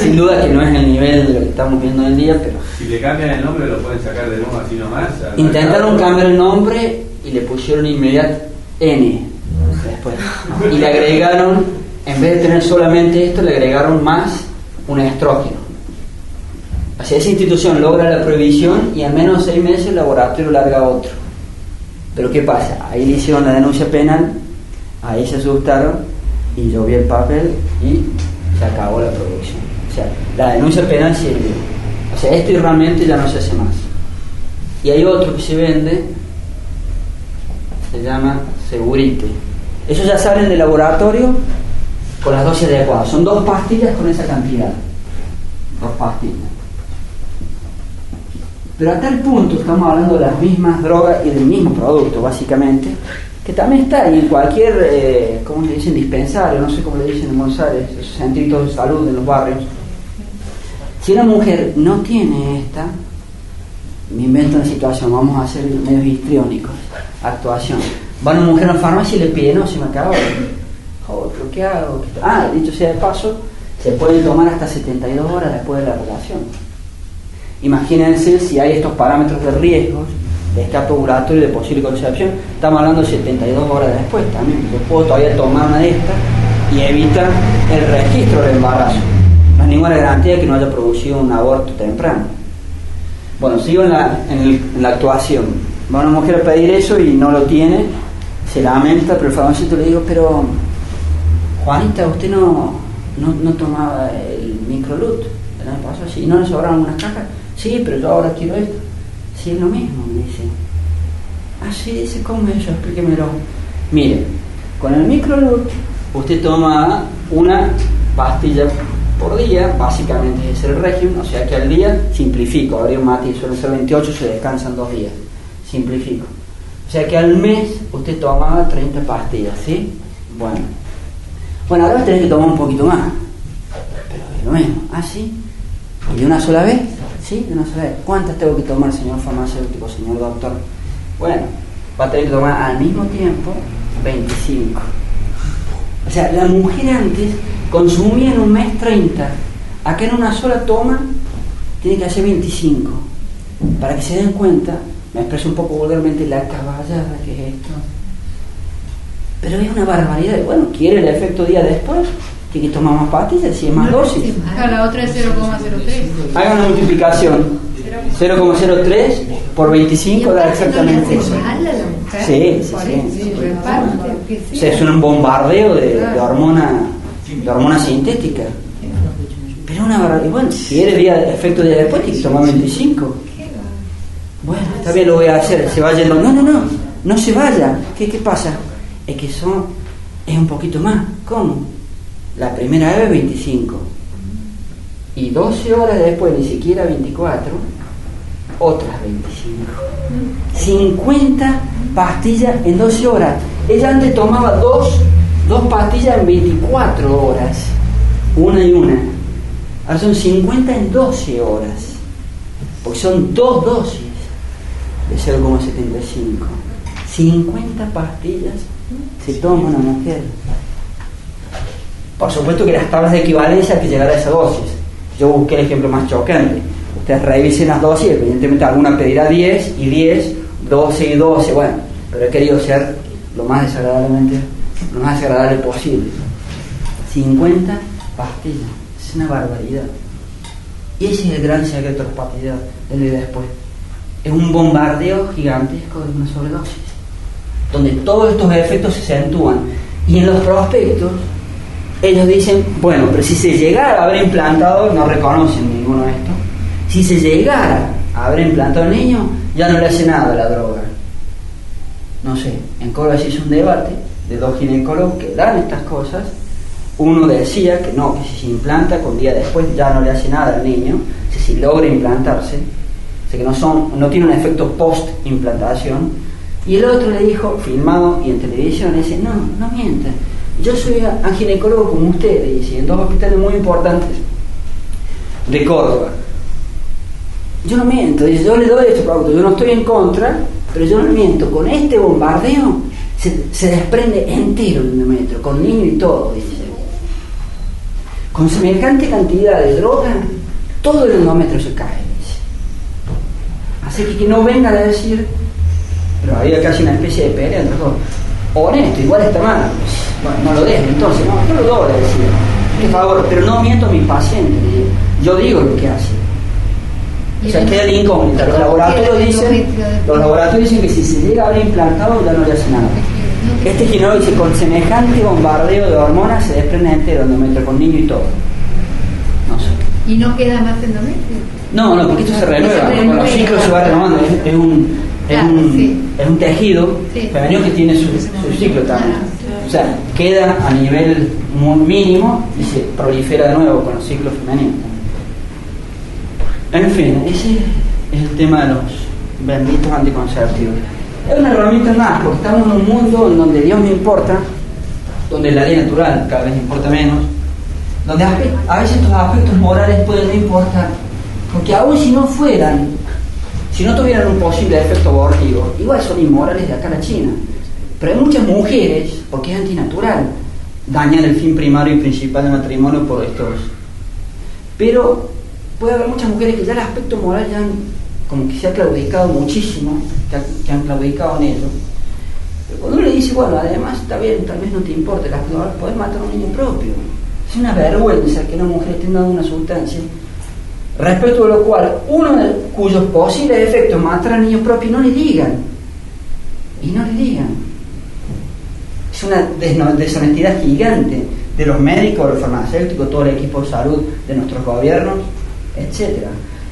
Sin duda que no es el nivel de lo que estamos viendo hoy en día, pero... Si le cambian el nombre, lo pueden sacar de nuevo así nomás. Intentaron cambiar el nombre y le pusieron Imediat N después. Y le agregaron, en vez de tener solamente esto, le agregaron más un estrógeno. O sea, esa institución logra la prohibición y en menos de 6 meses el laboratorio larga otro. Pero ¿qué pasa? Ahí le hicieron la denuncia penal, ahí se asustaron y yo vi el papel y se acabó la producción. O sea, la denuncia penal sirvió. O sea, esto realmente ya no se hace más. Y hay otro que se vende, se llama Segurite. Esos ya salen del laboratorio con las dosis adecuadas. Son 2 pastillas con esa cantidad. 2 pastillas. Pero a tal punto estamos hablando de las mismas drogas y del mismo producto, básicamente, que también está ahí en cualquier, ¿cómo le dicen? Dispensario, no sé cómo le dicen en Buenos Aires, esos centritos de salud en los barrios. Si una mujer no tiene esta, me invento una situación, vamos a hacer medios histriónicos, actuación. Va una mujer a la farmacia y le pide: no, se me acabó. Joder, ¿pero qué hago? Dicho sea de paso, se pueden tomar hasta 72 horas después de la relación. Imagínense si hay estos parámetros de riesgos, de escape ovulatorio y de posible concepción. Estamos hablando de 72 horas después también. Yo puedo todavía tomar una de estas y evita el registro del embarazo. No hay ninguna garantía de que no haya producido un aborto temprano. Bueno, sigo en la actuación. Va una mujer a pedir eso y no lo tiene, se lamenta, pero el farmacéutico le digo: pero Juanita, usted no tomaba el Microlut el año pasado, sí, ¿no le sobraron unas cajas? Sí, pero yo ahora quiero esto. Sí, es lo mismo, me dice. Sí, dice, ¿cómo es eso? Explíquemelo. Mire, con el Microlut usted toma una pastilla por día, básicamente es el régimen, o sea que al día, simplifico, habría un matiz, suelen ser 28, se descansan 2 días, simplifico. O sea que al mes usted tomaba 30 pastillas, ¿sí? Bueno, ahora tenés que tomar un poquito más, pero es lo mismo. ¿Sí? ¿Y de una sola vez? Sí, de una sola vez. ¿Cuántas tengo que tomar, señor farmacéutico, señor doctor? Bueno, va a tener que tomar al mismo tiempo 25. O sea, la mujer antes consumía en un mes 30. Acá en una sola toma tiene que hacer 25. Para que se den cuenta, me expreso un poco vulgarmente, la caballada que es esto. Pero es una barbaridad. Bueno, quiere el efecto día después, tiene que tomar más pastillas, si es más dosis. La otra es 0,03. Haga una multiplicación. 0,03 por 25 da exactamente eso. Sí. O sea, es un bombardeo de hormona sintética. Pero una barbaridad. Bueno, si quiere efecto día después, tiene que tomar 25. Bueno, está bien, lo voy a hacer. Se va yendo. No se vaya. ¿Qué pasa? Es que es un poquito más. ¿Cómo? La primera vez 25 y 12 horas después, ni siquiera 24, otras 25. 50 pastillas en 12 horas. Ella antes tomaba dos pastillas en 24 horas. una y una. Ahora son 50 en 12 horas, porque son 2 dosis de 0,75. 50 pastillas se toma una mujer. Por supuesto que las tablas de equivalencia hay que llegar a esa dosis. Yo busqué el ejemplo más chocante. Ustedes revisen las dosis, evidentemente alguna pedirá 10 y 10, 12 y 12, bueno, pero he querido ser lo más desagradable posible. 50 pastillas, es una barbaridad. Y ese es el gran secreto de las pastillas del día después. Es un bombardeo gigantesco de una sobredosis, donde todos estos efectos se acentúan. Y en los prospectos, ellos dicen, bueno, pero si se llegara a haber implantado, no reconocen ninguno de estos, si se llegara a haber implantado al niño, ya no le hace nada a la droga. No sé, en Córdoba se hizo un debate de 2 ginecólogos que dan estas cosas. Uno decía que no, que si se implanta, con día después ya no le hace nada al niño, si logra implantarse, o sea que no tiene un efecto post-implantación. Y el otro le dijo, filmado y en televisión, le dice, no mientan, yo soy un ginecólogo como usted, dice, en 2 hospitales muy importantes de Córdoba. Yo no miento, dice, yo le doy este producto, yo no estoy en contra, pero yo no miento, con este bombardeo se desprende entero el endometrio, con niño y todo, dice. Con semejante cantidad de droga, todo el endometrio se cae, dice. Así que no vengan a decir, pero había casi una especie de pelea entre todos. Honesto, igual está mal, pues, bueno, no lo dejen, entonces, no lo doy, decía. Por favor, pero no miento a mis pacientes, dice. Yo digo lo que hace. O sea, queda la incógnita. Los laboratorios dicen que si se llega a haber implantado ya no le hace nada. Este ginecólogo dice, con semejante bombardeo de hormonas se desprende entero endometrio, con niño y todo. No sé. ¿Y no queda más endometrio? No, porque esto se renueva, con los ciclos se va renovando. Es un tejido femenino que tiene su ciclo también. O sea, queda a nivel muy mínimo y se prolifera de nuevo con los ciclos femeninos. En fin, ese es el tema de los benditos anticonceptivos. Es una herramienta más, porque estamos en un mundo en donde Dios no importa, donde la ley natural cada vez importa menos, donde a veces estos aspectos morales pueden no importar, porque aún si no tuvieran un posible efecto abortivo, igual son inmorales de acá a la China. Pero hay muchas mujeres, porque es antinatural, dañan el fin primario y principal del matrimonio por estos. Pero puede haber muchas mujeres que ya el aspecto moral ya como que se ha claudicado muchísimo, que han claudicado en ello. Pero cuando uno le dice, bueno, además está bien, tal vez no te importe, podés matar a un niño propio. Es una vergüenza que una mujer esté dando una sustancia, respecto de lo cual uno de cuyos posibles efectos matar al niño propio, no le digan. Y no le digan. Es una deshonestidad gigante de los médicos, de los farmacéuticos, todo el equipo de salud de nuestros gobiernos, etc.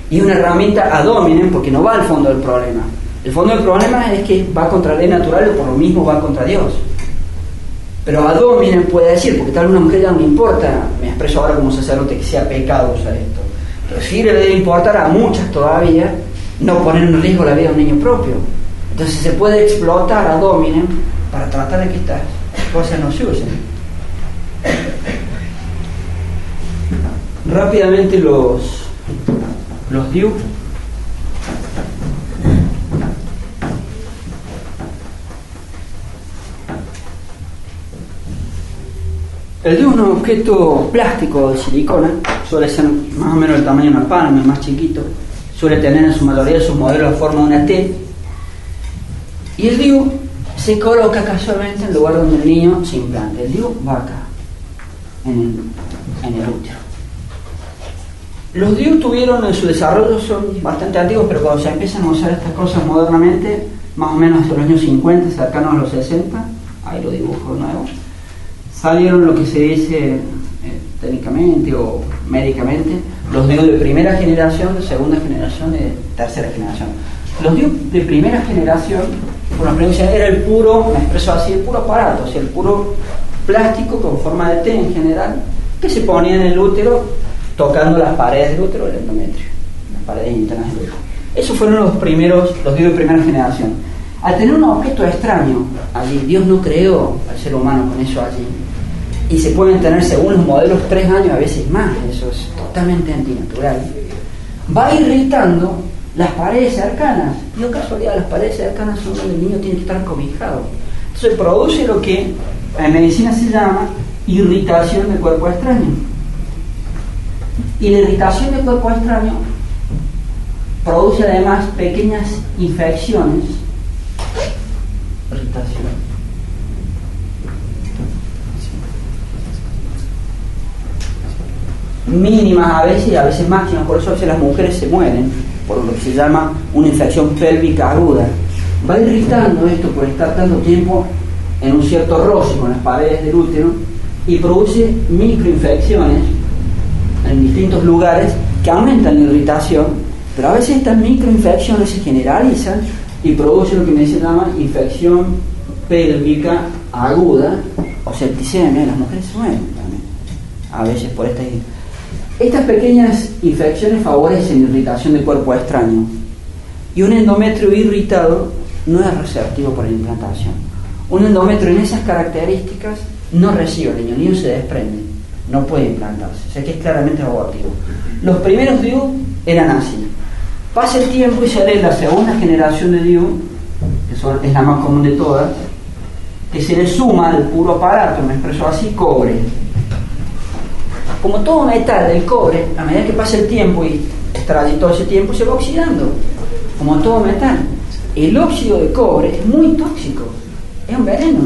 Y una herramienta ad hominem, porque no va al fondo del problema. El fondo del problema es que va contra la ley natural y por lo mismo va contra Dios. Pero ad hominem puede decir, porque tal vez una mujer ya no me importa, me expreso ahora como sacerdote, que sea pecado usar esto. Pero sí le debe importar a muchas todavía no poner en riesgo la vida de un niño propio. Entonces se puede explotar ad hominem para tratar de que estas cosas no se usen. Rápidamente los DIU. El DIU es un objeto plástico de silicona, suele ser más o menos el tamaño de una palma, más chiquito, suele tener en su mayoría sus modelos la forma de una T, y el DIU se coloca casualmente en el lugar donde el niño se implanta. El DIU va acá, en el útero. Los DIU tuvieron en su desarrollo, son bastante antiguos, pero cuando se empiezan a usar estas cosas modernamente, más o menos hasta los años 50, cercanos a los 60, ahí lo dibujo de nuevo, salieron lo que se dice técnicamente o médicamente los DIU de primera generación, de segunda generación y de tercera generación. Los DIU de primera generación, por la era el puro, me expreso así, el puro aparato, o sea, el puro plástico con forma de T en general, que se ponía en el útero, tocando las paredes del útero, el endometrio, las paredes internas del útero. Esos fueron los DIU de primera generación. Al tener un objeto extraño allí, Dios no creó al ser humano con eso allí. y se pueden tener según los modelos 3 años, a veces más. Eso es totalmente antinatural. Va irritando las paredes cercanas, y en casualidad las paredes cercanas son donde el niño tiene que estar cobijado. Entonces produce lo que en medicina se llama irritación de cuerpo extraño. Y la irritación de cuerpo extraño produce además pequeñas infecciones. Irritación. Mínimas a veces y a veces máximas, por eso a veces las mujeres se mueren por lo que se llama una infección pélvica aguda. Va irritando esto por estar tanto tiempo en un cierto roce con las paredes del útero y produce microinfecciones en distintos lugares que aumentan la irritación, pero a veces estas microinfecciones se generalizan y producen lo que se llama infección pélvica aguda o septicemia. Las mujeres se mueren también a veces por esta idea. Estas pequeñas infecciones favorecen la irritación del cuerpo extraño y un endometrio irritado no es receptivo para la implantación. Un endometrio en esas características no recibe el niño se desprende, no puede implantarse, o sea que es claramente abortivo. Los primeros DIU eran así. Pasa el tiempo y sale la segunda generación de DIU, que es la más común de todas, que se le suma al puro aparato, me expreso así, cobre. Como todo metal, el cobre, a medida que pasa el tiempo y estará allí todo ese tiempo, se va oxidando, como todo metal. El óxido de cobre es muy tóxico, es un veneno.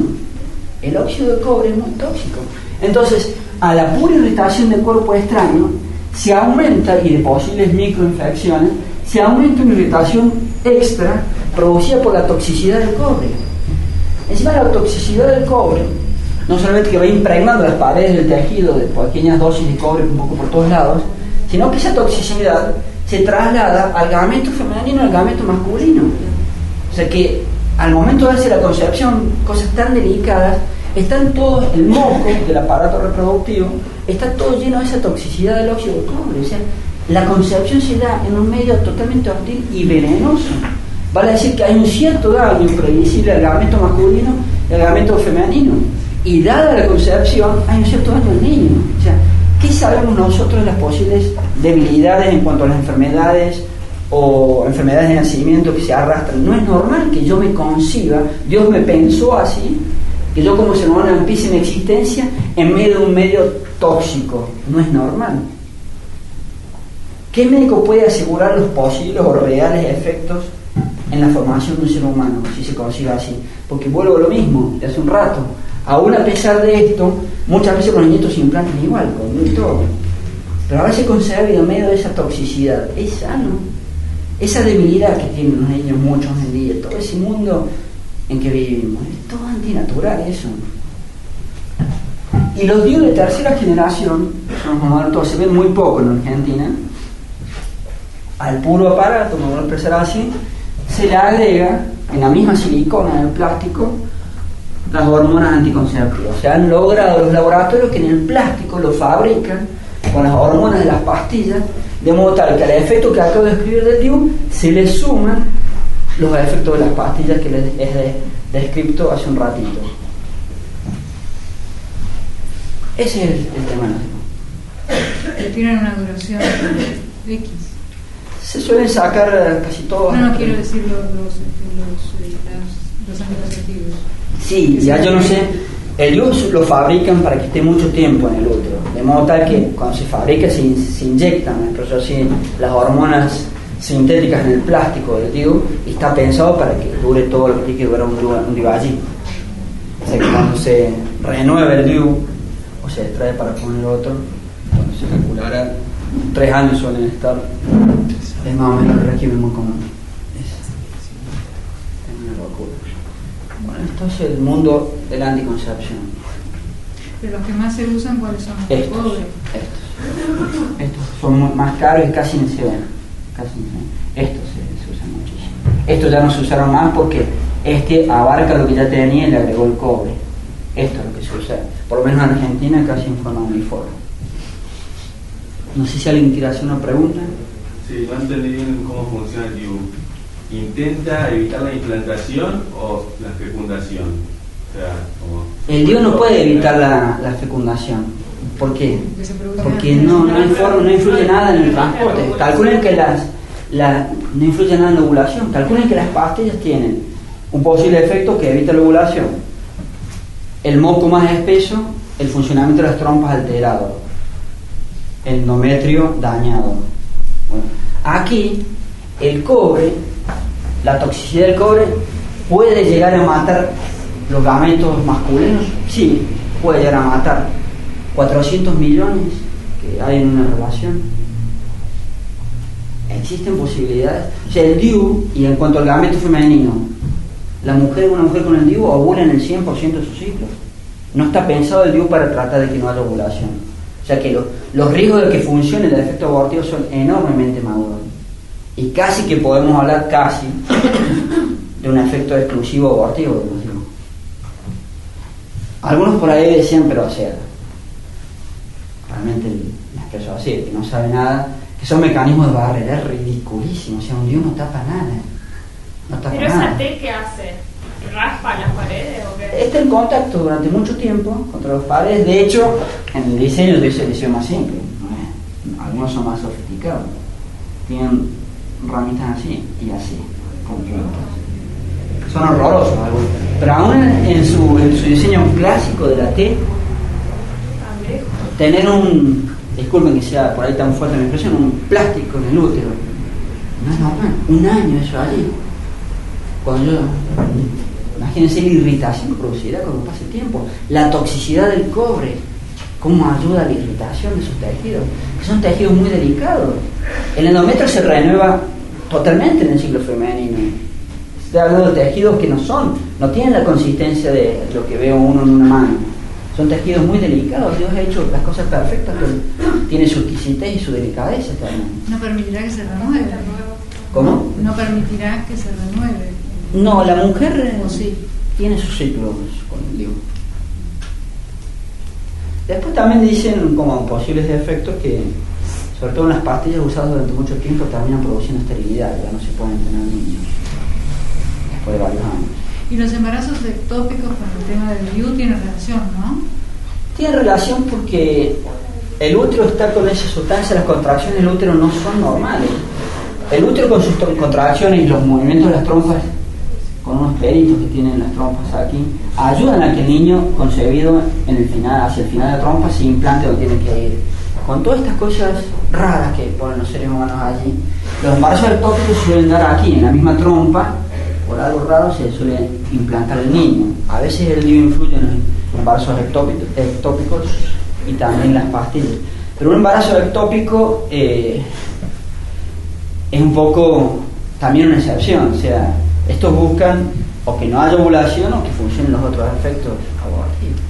El óxido de cobre es muy tóxico. Entonces, a la pura irritación del cuerpo extraño, se aumenta, y de posibles microinfecciones, se aumenta una irritación extra producida por la toxicidad del cobre. Encima, la toxicidad del cobre no solamente que va impregnando las paredes del tejido de pequeñas dosis de cobre un poco por todos lados, sino que esa toxicidad se traslada al gameto femenino y al gameto masculino. O sea que al momento de hacer la concepción, cosas tan delicadas, están todos, el moco del aparato reproductivo, está todo lleno de esa toxicidad del óxido de cobre. O sea, la concepción se da en un medio totalmente hostil y venenoso. Vale decir que hay un cierto daño previsible al gameto masculino y al gameto femenino. Y dada la concepción, hay un cierto daño al niño. O sea, ¿qué sabemos nosotros de las posibles debilidades en cuanto a las enfermedades o enfermedades de nacimiento que se arrastran? No es normal que yo me conciba, Dios me pensó así, que yo como ser humano empiece mi existencia en medio de un medio tóxico. No es normal. ¿Qué médico puede asegurar los posibles o reales efectos en la formación de un ser humano si se concibe así? Porque vuelvo a lo mismo de hace un rato. Aún a pesar de esto, muchas veces los niños se implantan igual, con todo. Pero ahora se concebe en medio de esa toxicidad. Es sano. Esa debilidad que tienen los niños muchos en día, todo ese mundo en que vivimos, es todo antinatural eso. Y los DIU de tercera generación, se ven muy poco en Argentina, al puro aparato, me voy a expresar así, se le agrega en la misma silicona del plástico las hormonas anticonceptivas. Se han logrado los laboratorios que en el plástico lo fabrican con las hormonas de las pastillas, de modo tal que al efecto que acabo de escribir del DIU se le suman los efectos de las pastillas que les he descrito hace un ratito. Ese es el tema. Que tienen una duración X. Se suelen sacar casi todos. No quiero decir los anticonceptivos. Sí, ya yo no sé, el DIU lo fabrican para que esté mucho tiempo en el útero, de modo tal que cuando se fabrica se inyectan, pero así, las hormonas sintéticas en el plástico del DIU, y está pensado para que dure todo lo que tiene que durar un DIU allí. O sea que cuando se renueva el DIU o se extrae para poner otro, cuando se calculará 3 años suelen estar, es más o menos el régimen muy común. Es una locura. Bueno, esto es el mundo de la anticoncepción. Pero los que más se usan, ¿cuáles son? Los pobres. Estos son más caros y casi ni se ven. Estos se usan muchísimo. Estos ya no se usaron más porque este abarca lo que ya tenía y le agregó el cobre. Esto es lo que se usa, por lo menos en Argentina, casi en forma uniforme. No sé si alguien quiere hacer una pregunta. Sí, no entendí bien cómo funciona el DIU. ¿Intenta evitar la implantación o la fecundación? O sea, como... El DIU no puede evitar la fecundación. ¿Por qué? Que se produzca Porque no influye nada en el transporte. Calculen que no influye nada en la ovulación. Calculen que las pastillas tienen un posible efecto que evita la ovulación: el moco más espeso, el funcionamiento de las trompas alterado, el endometrio dañado. Bueno, aquí el cobre, la toxicidad del cobre puede llegar a matar los gametos masculinos. Sí, puede llegar a matar 400 millones que hay en una relación. Existen posibilidades. O sea, el DIU, y en cuanto al gameto femenino, una mujer con el DIU ovula en el 100% de sus ciclos. No está pensado el DIU para tratar de que no haya ovulación. O sea que los riesgos de que funcione el efecto abortivo son enormemente maduros. Y casi que podemos hablar de un efecto exclusivo abortivo de los DIU. Algunos por ahí decían, pero o sea, realmente me expreso así, que no sabe nada, que son mecanismos de barrera. Es ridiculísimo. O sea, un DIU no tapa nada. No tapa ¿Pero nada. esa T qué hace? ¿Raspa las paredes o qué? Está en contacto durante mucho tiempo contra las paredes. De hecho, en el diseño de ese diseño más simple. Algunos son más sofisticados. Tienen ramitas así y así, con puntas. Son horrorosos algunos. Pero aún en su diseño clásico de la T, tener disculpen que sea por ahí tan fuerte la expresión, un plástico en el útero, no es normal. Un año eso allí. Cuando imagínense la irritación producida cuando pasa el tiempo, la toxicidad del cobre, cómo ayuda a la irritación de esos tejidos, que son tejidos muy delicados. El endometrio se renueva totalmente en el ciclo femenino. Estoy hablando de tejidos que no tienen la consistencia de lo que veo uno en una mano. Son tejidos muy delicados. Dios ha hecho las cosas perfectas, pero tiene su exquisitez y su delicadeza también. No permitirá que se renueve. ¿Cómo? No permitirá que se renueve. No, la mujer ¿O sí? tiene sus ciclos con el DIU. Después también dicen como posibles efectos que, sobre todo en las pastillas usadas durante mucho tiempo, terminan produciendo esterilidad. Ya no se pueden tener niños después de varios años. Y los embarazos ectópicos con el tema del DIU tienen relación, ¿no? Tiene relación porque el útero está con esa sustancia. Las contracciones del útero no son normales. El útero con sus contracciones y los movimientos de las trompas, con unos pelitos que tienen las trompas aquí, ayudan a que el niño concebido hacia el final de la trompa se implante donde tiene que ir. Con todas estas cosas raras que ponen los seres humanos allí, los embarazos ectópicos se suelen dar aquí, en la misma trompa. Por algo raro se suele implantar el niño. A veces el DIU influye en los embarazos ectópicos y también las pastillas. Pero un embarazo ectópico es un poco también una excepción. O sea, estos buscan o que no haya ovulación o que funcionen los otros efectos abortivos.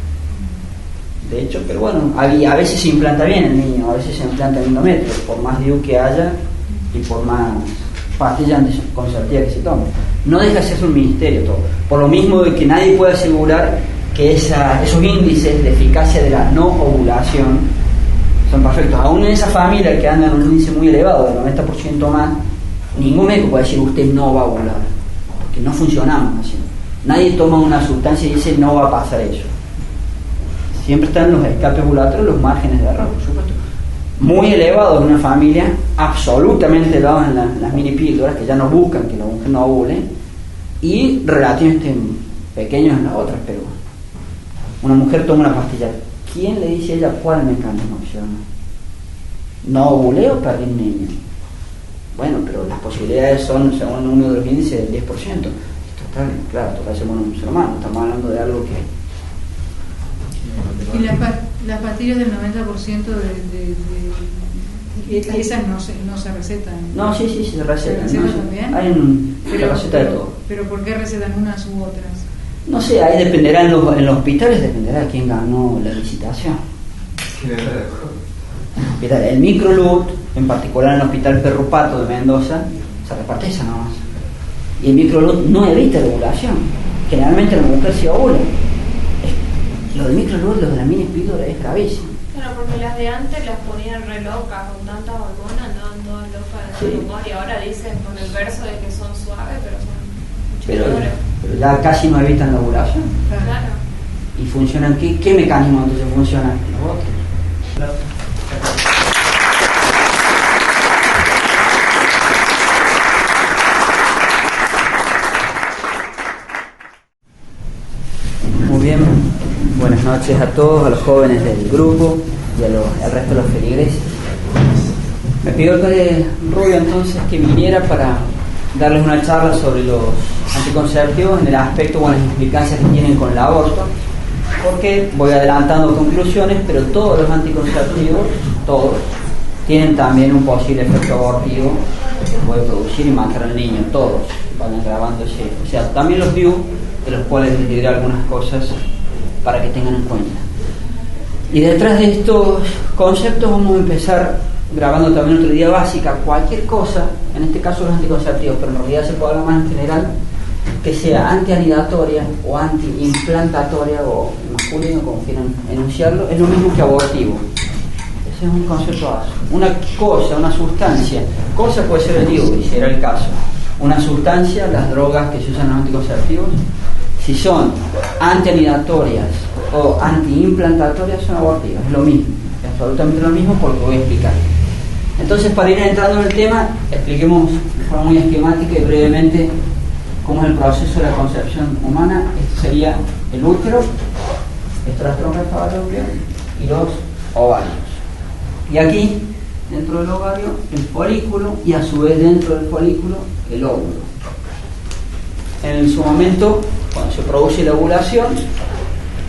De hecho, pero bueno, a veces se implanta bien el niño, a veces se implanta el endometrio, por más DIU que haya y por más pastillas anticonceptivas que se tomen. No deja de ser un misterio todo. Por lo mismo de que nadie puede asegurar que esos índices de eficacia de la no ovulación son perfectos. Aún en esa familia que anda en un índice muy elevado, del 90% más, ningún médico puede decir usted no va a ovular, porque no funcionamos así. Nadie toma una sustancia y dice no va a pasar eso. Siempre están los escapes ovulatorios, los márgenes de error, por supuesto. Muy elevados en una familia, absolutamente elevados en las mini píldoras que ya no buscan que la mujer no ovule, y relativamente pequeños en las otras. Pero una mujer toma una pastilla, ¿quién le dice a ella cuál mecanismo acciona? No ovulé o perdí un niño. Bueno, pero las posibilidades son, según uno de los índices, del 10%. Esto está claro, toca ser bueno un ser humano, estamos hablando de algo que... Y las pastillas del 90% esas no se recetan. No, sí, se recetan. ¿Se recetan ¿no? también? Hay una receta de todo. ¿Pero por qué recetan unas u otras? No sé, ahí dependerá en los hospitales, dependerá de quién ganó la licitación. El microlut, en particular en el Hospital Perro Pato de Mendoza, se reparte esa nomás. Y el microlut no evita la ovulación. Generalmente la mujer se ovula. Lo del microlut, lo de la mini píldora es gravísimo. Claro, porque las de antes las ponían re locas, con tantas hormonas, andaban todas locas de Sí. humor, y ahora dicen con el verso de que son suaves, pero son Pero mucho peores. pero ya casi no evitan la ovulación. Claro. ¿Y funcionan qué mecanismo entonces funcionan? Los otros. Muy bien, buenas noches a todos, a los jóvenes del grupo y al resto de los feligreses. Me pidió el padre Rubio entonces que viniera para darles una charla sobre los anticonceptivos en el aspecto o las implicancias que tienen con el aborto, porque voy adelantando conclusiones, pero todos los anticonceptivos, todos, tienen también un posible efecto abortivo que puede producir y matar al niño, todos van grabándose, o sea, también los DIU, de los cuales les diré algunas cosas para que tengan en cuenta. Y detrás de estos conceptos vamos a empezar grabando también otro día básica, cualquier cosa, en este caso los anticonceptivos, pero en realidad se puede hablar más en general, que sea antianidatoria o antiimplantatoria o masculino, como quieran enunciarlo, es lo mismo que abortivo. Ese es un concepto básico. Una cosa, una sustancia, cosa puede ser el DIU, y será el caso. Una sustancia, las drogas que se usan en los anticonceptivos, si son antianidatorias o antiimplantatorias, son abortivas, es lo mismo, es absolutamente lo mismo porque voy a explicar. Entonces, para ir entrando en el tema, expliquemos de forma muy esquemática y brevemente cómo es el proceso de la concepción humana. Esto sería el útero, esto las trompas de falopio y los ovarios. Y aquí, dentro del ovario, el folículo y a su vez dentro del folículo, el óvulo. En su momento, cuando se produce la ovulación,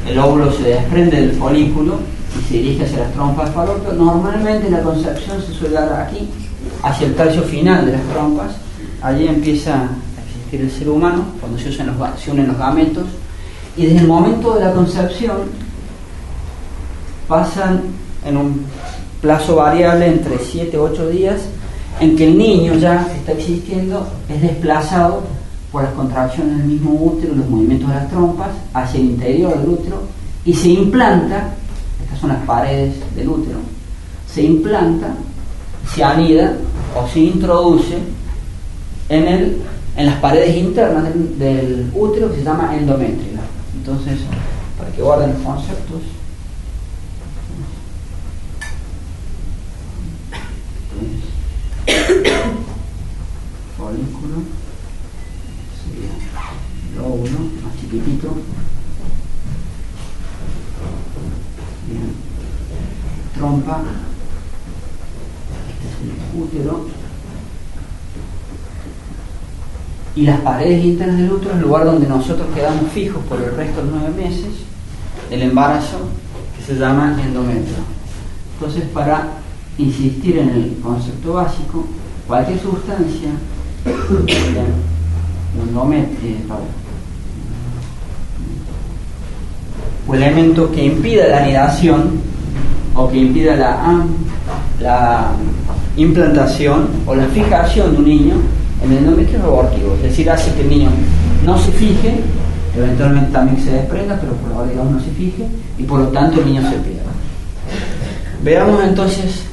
el óvulo se desprende del folículo y se dirige hacia las trompas de falopio. Normalmente la concepción se suele dar aquí, hacia el tercio final de las trompas. Allí empieza a existir el ser humano, cuando se unen los gametos. Y desde el momento de la concepción pasan en un plazo variable entre 7 u 8 días en que el niño ya está existiendo, es desplazado por las contracciones del mismo útero, los movimientos de las trompas hacia el interior del útero y se implanta, estas son las paredes del útero, se implanta, se anida o se introduce en las paredes internas del útero, que se llama endometrio. Entonces, para que guarden los conceptos, folículo sería el óvulo más chiquitito, bien, trompa, este es el útero, y las paredes internas del útero es el lugar donde nosotros quedamos fijos por el resto de los 9 meses del embarazo, que se llama endometrio. Entonces, para insistir en el concepto básico, cualquier sustancia o elemento que impida la anidación o que impida la implantación o la fijación de un niño en el endometrio es abortivo, es decir, hace que el niño no se fije, eventualmente también se desprenda, pero por ahora digamos no se fije y por lo tanto el niño se pierda. Veamos entonces,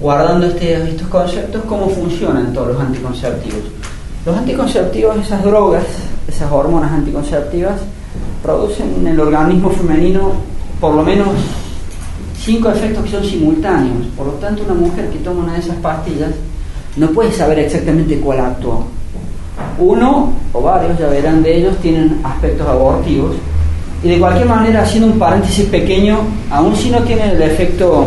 guardando estos conceptos, cómo funcionan todos los anticonceptivos. Los anticonceptivos, esas drogas, esas hormonas anticonceptivas, producen en el organismo femenino por lo menos 5 efectos que son simultáneos. Por lo tanto, una mujer que toma una de esas pastillas no puede saber exactamente cuál actúa. Uno o varios, ya verán de ellos, tienen aspectos abortivos. Y de cualquier manera, haciendo un paréntesis pequeño, aun si no tienen el efecto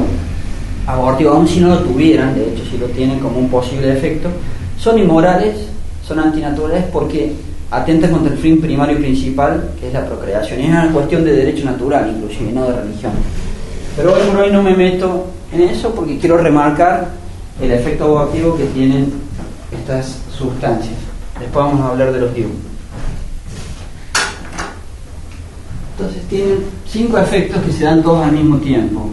abortivo, aun si no lo tuvieran, de hecho si lo tienen como un posible efecto, son inmorales, son antinaturales porque atentan contra el fin primario y principal, que es la procreación. Y es una cuestión de derecho natural, inclusive, no de religión. Pero hoy no me meto en eso porque quiero remarcar el efecto abortivo que tienen estas sustancias. Después vamos a hablar de los DIU. Entonces tienen 5 efectos que se dan todos al mismo tiempo.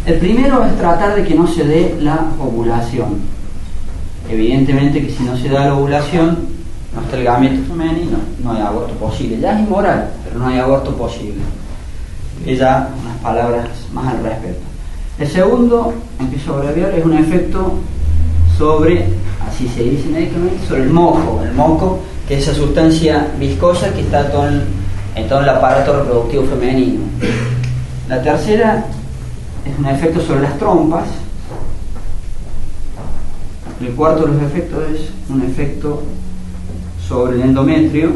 El primero es tratar de que no se dé la ovulación. Evidentemente que si no se da la ovulación, no está el gameto femenino, no hay aborto posible. Ya es inmoral, pero no hay aborto posible. Y ya unas palabras más al respecto. El segundo, empiezo a abreviar, es un efecto sobre así se dice médicamente, sobre el moco, que es esa sustancia viscosa que está en todo el aparato reproductivo femenino. La tercera es un efecto sobre las trompas. El cuarto de los efectos es un efecto sobre el endometrio.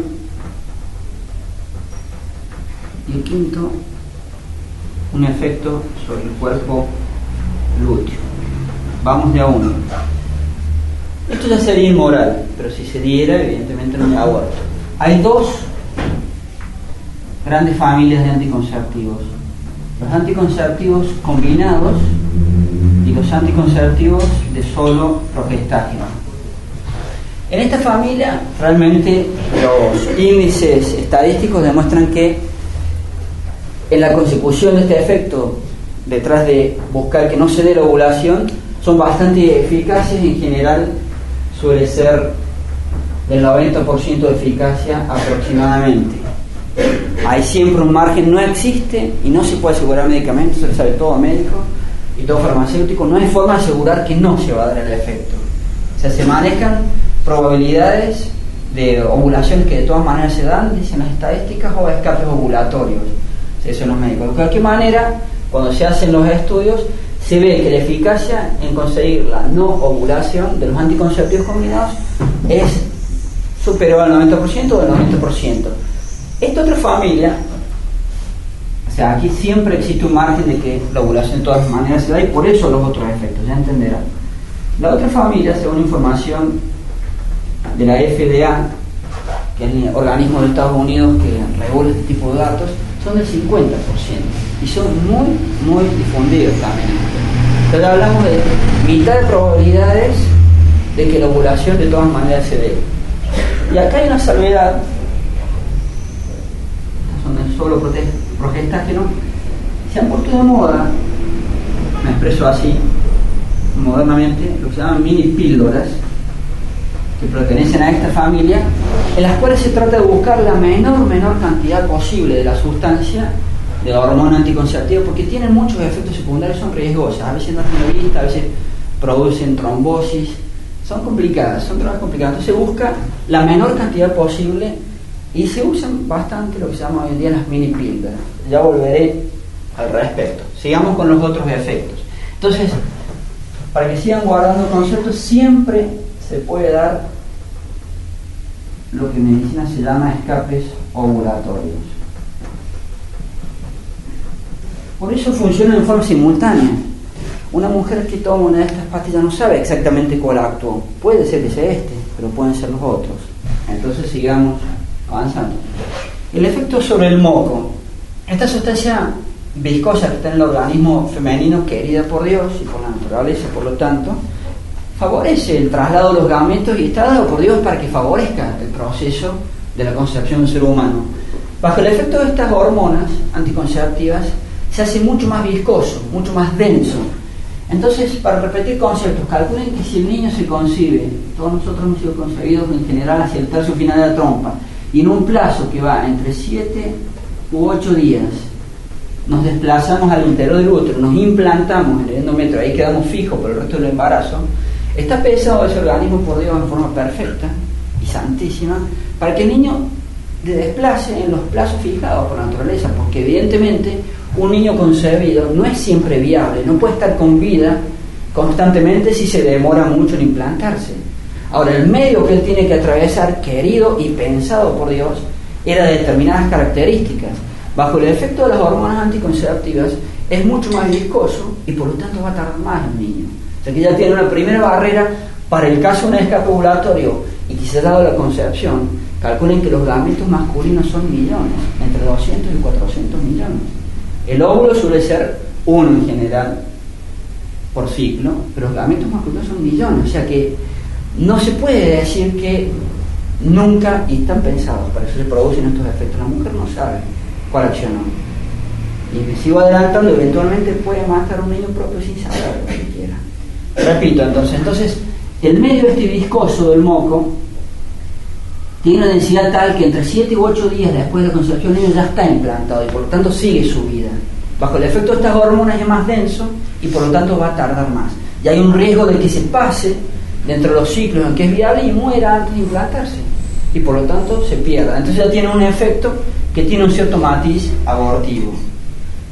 Y el quinto, un efecto sobre el cuerpo lúteo. Vamos de a uno. Esto ya sería inmoral, pero si se diera, evidentemente no hay aborto. Hay dos grandes familias de anticonceptivos: los anticonceptivos combinados y los anticonceptivos de solo progestágeno. En esta familia, realmente los índices estadísticos demuestran que en la consecución de este efecto, detrás de buscar que no se dé la ovulación, son bastante eficaces. En general suele ser del 90% de eficacia aproximadamente. Hay siempre un margen, no existe y no se puede asegurar médicamente, eso lo sabe todo médico y todo farmacéutico, no hay forma de asegurar que no se va a dar el efecto. O sea, se manejan probabilidades de ovulaciones que de todas maneras se dan, dicen las estadísticas, o escapes ovulatorios, se dicen los médicos. De cualquier manera, cuando se hacen los estudios, se ve que la eficacia en conseguir la no ovulación de los anticonceptivos combinados es superior al 90% o al 90%. Esta otra familia, o sea, aquí siempre existe un margen de que la ovulación de todas maneras se da, y por eso los otros efectos, ya entenderán. La otra familia, según información de la FDA, que es el organismo de Estados Unidos que regula este tipo de datos, son del 50% y son muy difundidos también. Entonces hablamos de mitad de probabilidades de que la ovulación de todas maneras se dé. Y acá hay una salvedad, son de solo progestágeno. Se han puesto de moda, me expreso así modernamente, lo que se llaman mini píldoras, que pertenecen a esta familia, en las cuales se trata de buscar la menor cantidad posible de la sustancia de la hormona anticonceptiva, porque tienen muchos efectos secundarios, son riesgosas, a veces no tienen vista, a veces producen trombosis, son complicadas, son drogas complicadas. Entonces se busca la menor cantidad posible y se usan bastante lo que se llama hoy en día las mini píldoras. Ya volveré al respecto. Sigamos con los otros efectos. Entonces, para que sigan guardando conceptos, siempre se puede dar lo que en medicina se llama escapes ovulatorios. Por eso funcionan en forma simultánea. Una mujer que toma una de estas pastillas no sabe exactamente cuál actuó. Puede ser que sea este, pero pueden ser los otros. Entonces sigamos avanzando. El efecto sobre el moco. Esta sustancia viscosa que está en el organismo femenino, querida por Dios y por la naturaleza, por lo tanto, favorece el traslado de los gametos y está dado por Dios para que favorezca el proceso de la concepción del ser humano. Bajo el efecto de estas hormonas anticonceptivas se hace mucho más viscoso, mucho más denso. Entonces, para repetir conceptos, calculen que si el niño se concibe, todos nosotros hemos sido concebidos en general hacia el tercio final de la trompa, y en un plazo que va entre 7 u 8 días, nos desplazamos al interior del útero, nos implantamos en el endometrio, ahí quedamos fijos por el resto del embarazo. Está pensado ese organismo por Dios en forma perfecta y santísima para que el niño se desplace en los plazos fijados por la naturaleza, porque evidentemente un niño concebido no es siempre viable, no puede estar con vida constantemente si se demora mucho en implantarse. Ahora, el medio que él tiene que atravesar, querido y pensado por Dios, era de determinadas características. Bajo el efecto de las hormonas anticonceptivas es mucho más viscoso y por lo tanto va a tardar más el niño. O sea que ya tiene una primera barrera para el caso de un escape ovulatorio y quizás dado la concepción. Calculen que los gametos masculinos son millones, entre 200 y 400 millones. El óvulo suele ser uno en general por ciclo, pero los gametos masculinos son millones. O sea que no se puede decir que nunca, y están pensados, para eso se producen estos efectos. La mujer no sabe cuál accionó. Y me sigo adelantando, eventualmente puede matar a un niño propio sin saber lo que quiera. Repito, entonces, el medio este viscoso del moco tiene una densidad tal que entre 7 u 8 días después de la concepción el niño ya está implantado y por lo tanto sigue su vida. Bajo el efecto de estas hormonas es más denso y por lo tanto va a tardar más. Y hay un riesgo de que se pase dentro de los ciclos en que es viable y muera antes de implantarse, y por lo tanto se pierda. Entonces ya tiene un efecto que tiene un cierto matiz abortivo.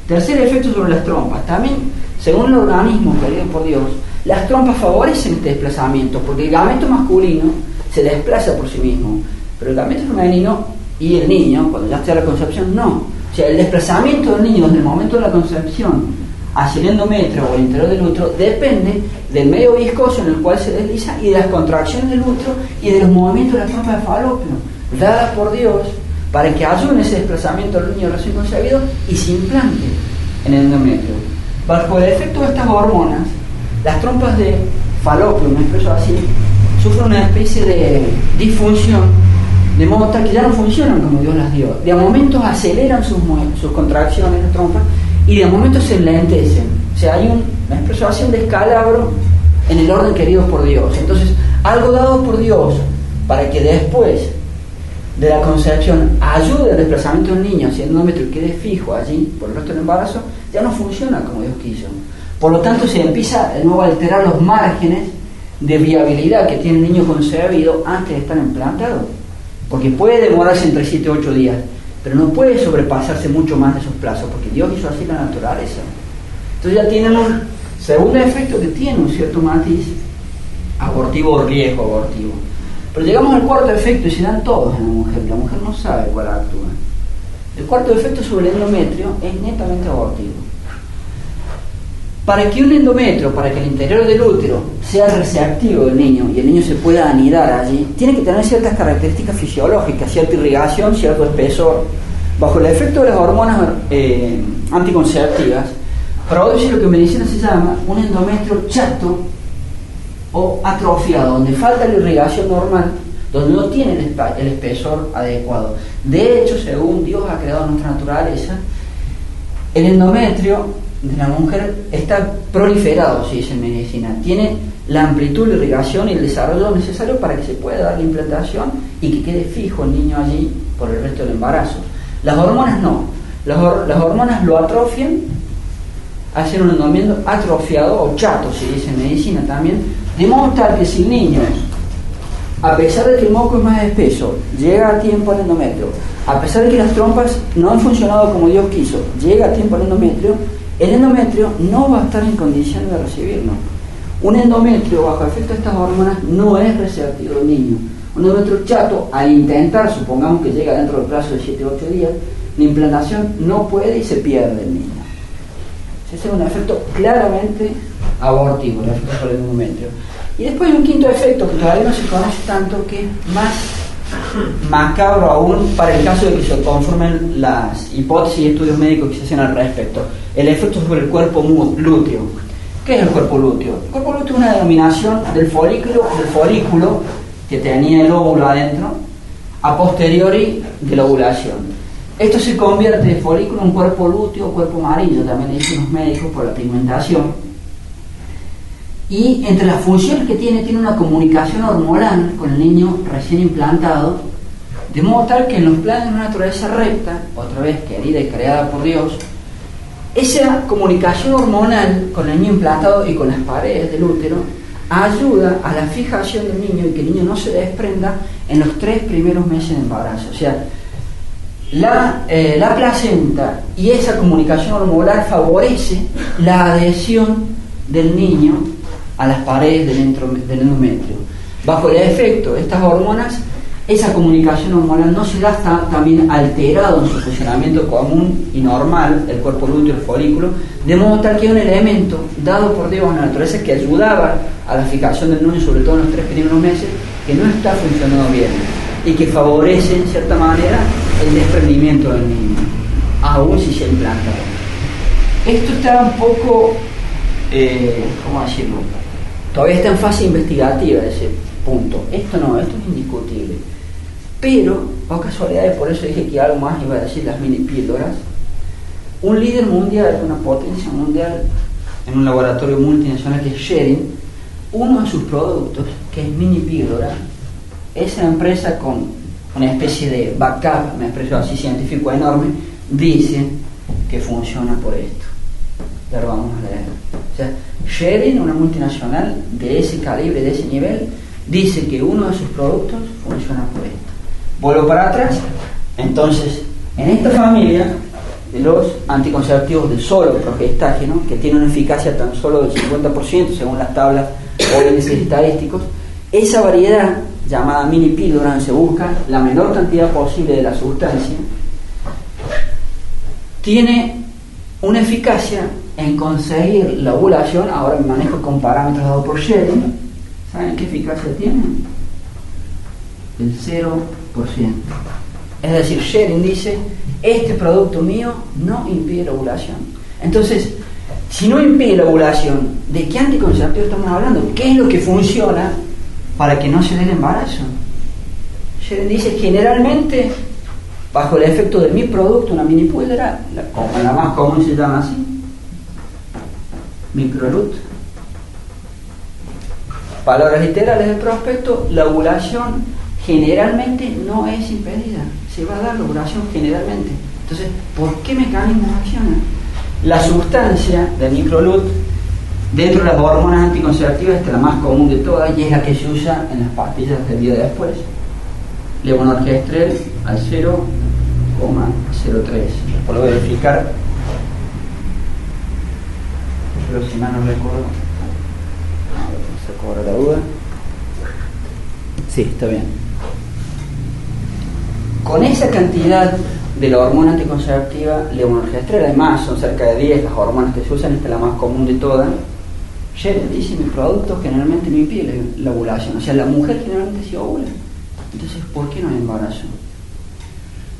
Tercer efecto sobre las trompas. También, según el organismo querido por Dios, las trompas favorecen este desplazamiento, porque el gameto masculino se desplaza por sí mismo, pero el gameto femenino y el niño, cuando ya está la concepción, no. O sea, el desplazamiento del niño desde el momento de la concepción hacia el endometrio o el interior del útero depende del medio viscoso en el cual se desliza y de las contracciones del útero y de los movimientos de la trompa de falopio, dadas por Dios para que ayuden ese desplazamiento del niño recién concebido y se implante en el endometrio. Bajo el efecto de estas hormonas, las trompas de falopio, me expreso así, sufren una especie de disfunción, de modo tal que ya no funcionan como Dios las dio. De momentos aceleran sus contracciones, las trompas, y de momentos se enlentecen. O sea, hay una expreso así, un descalabro en el orden querido por Dios. Entonces, algo dado por Dios para que después de la concepción ayude al desplazamiento del niño hacia el endometrio y quede fijo allí por el resto del embarazo, ya no funciona como Dios quiso. Por lo tanto, se empieza de nuevo a alterar los márgenes de viabilidad que tiene el niño concebido antes de estar implantado, porque puede demorarse entre 7 y 8 días, pero no puede sobrepasarse mucho más de esos plazos, porque Dios hizo así la naturaleza. Entonces ya tienen un segundo efecto que tiene un cierto matiz abortivo o riesgo abortivo. Pero llegamos al cuarto efecto y se dan todos en la mujer no sabe cuál actúa. El cuarto efecto sobre el endometrio es netamente abortivo. Para que un endometrio, para que el interior del útero sea receptivo del niño y el niño se pueda anidar allí, tiene que tener ciertas características fisiológicas, cierta irrigación, cierto espesor. Bajo el efecto de las hormonas anticonceptivas, produce lo que en medicina se llama un endometrio chato o atrofiado, donde falta la irrigación normal, donde no tiene el espesor adecuado. De hecho, según Dios ha creado nuestra naturaleza, el endometrio de la mujer está proliferado, se dice en medicina, tiene la amplitud, la irrigación y el desarrollo necesario para que se pueda dar la implantación y que quede fijo el niño allí por el resto del embarazo. Las hormonas no, las hormonas lo atrofian, hacen un endometrio atrofiado o chato, se dice en medicina también, de modo tal que si el niño, a pesar de que el moco es más espeso, llega a tiempo al endometrio, a pesar de que las trompas no han funcionado como Dios quiso, llega a tiempo al endometrio, el endometrio no va a estar en condiciones de recibirlo. Un endometrio bajo efecto de estas hormonas no es receptivo del niño. Un endometrio chato, al intentar, supongamos que llega dentro del plazo de 7 o 8 días, la implantación no puede y se pierde el niño. Ese es un efecto claramente abortivo, el efecto sobre el endometrio. Y después hay un quinto efecto que todavía no se conoce tanto, que es más macabro aún para el caso de que se conformen las hipótesis y estudios médicos que se hacen al respecto. El efecto sobre el cuerpo lúteo. ¿Qué es el cuerpo lúteo? El cuerpo lúteo es una denominación del folículo que tenía el óvulo adentro a posteriori de la ovulación. Esto se convierte de folículo en cuerpo lúteo o cuerpo amarillo, también le dicen los médicos por la pigmentación. Y entre las funciones que tiene una comunicación hormonal con el niño recién implantado, de modo tal que en los planes de una naturaleza recta, otra vez querida y creada por Dios, esa comunicación hormonal con el niño implantado y con las paredes del útero ayuda a la fijación del niño y que el niño no se desprenda en los 3 primeros meses de embarazo. O sea, la placenta y esa comunicación hormonal favorece la adhesión del niño a las paredes del endometrio. Bajo el efecto de estas hormonas, esa comunicación hormonal no se da, está también alterado en su funcionamiento común y normal, el cuerpo lúteo, el folículo, de modo tal que es un elemento dado por Dios en la naturaleza que ayudaba a la fijación del niño, sobre todo en los 3 primeros meses, que no está funcionando bien y que favorece en cierta manera el desprendimiento del niño, aún si se implanta. Esto está un poco, ¿cómo decirlo? Todavía está en fase investigativa ese punto. Esto es indiscutible. Pero, por casualidad, por eso dije que algo más iba a decir las mini píldoras. Un líder mundial, una potencia mundial, en un laboratorio multinacional que es Schering, uno de sus productos, que es mini píldora, esa empresa con una especie de backup, me expreso así, científico enorme, dice que funciona por esto. Ya lo vamos a leer. O sea, Schering, una multinacional de ese calibre, de ese nivel, dice que uno de sus productos funciona por esto. Vuelvo para atrás. Entonces, en esta familia de los anticonceptivos de solo progestágeno, que tiene una eficacia tan solo del 50% según las tablas o índices estadísticos, esa variedad llamada mini píldora, donde se busca la menor cantidad posible de la sustancia, tiene una eficacia en conseguir la ovulación. Ahora me manejo con parámetros dados por Schering. ¿Saben qué eficacia tiene? El 0%. Es decir, Schering dice, este producto mío no impide la ovulación. Entonces, si no impide la ovulación, ¿de qué anticonceptivo estamos hablando? ¿Qué es lo que funciona para que no se dé el embarazo? Schering dice, generalmente, bajo el efecto de mi producto, una mini píldora, la más común se llama así, Microlut. Palabras literales del prospecto, la ovulación generalmente no es impedida, se va a dar la ovulación generalmente. Entonces, ¿por qué mecanismos accionan? La sustancia del Microlut dentro de las hormonas anticonceptivas, esta es la más común de todas y es la que se usa en las pastillas del día de después. Levonorgestrel al 0,03. Después lo voy a verificar, pero si mal no recuerdo, se cobra la duda. Sí, está bien. Con esa cantidad de la hormona anticonceptiva levonorgestrel, además son cerca de 10 las hormonas que se usan, esta es la más común de todas. Schering dice, mi producto generalmente me impide la ovulación, o sea, la mujer generalmente sí ovula. Entonces, ¿por qué no hay embarazo?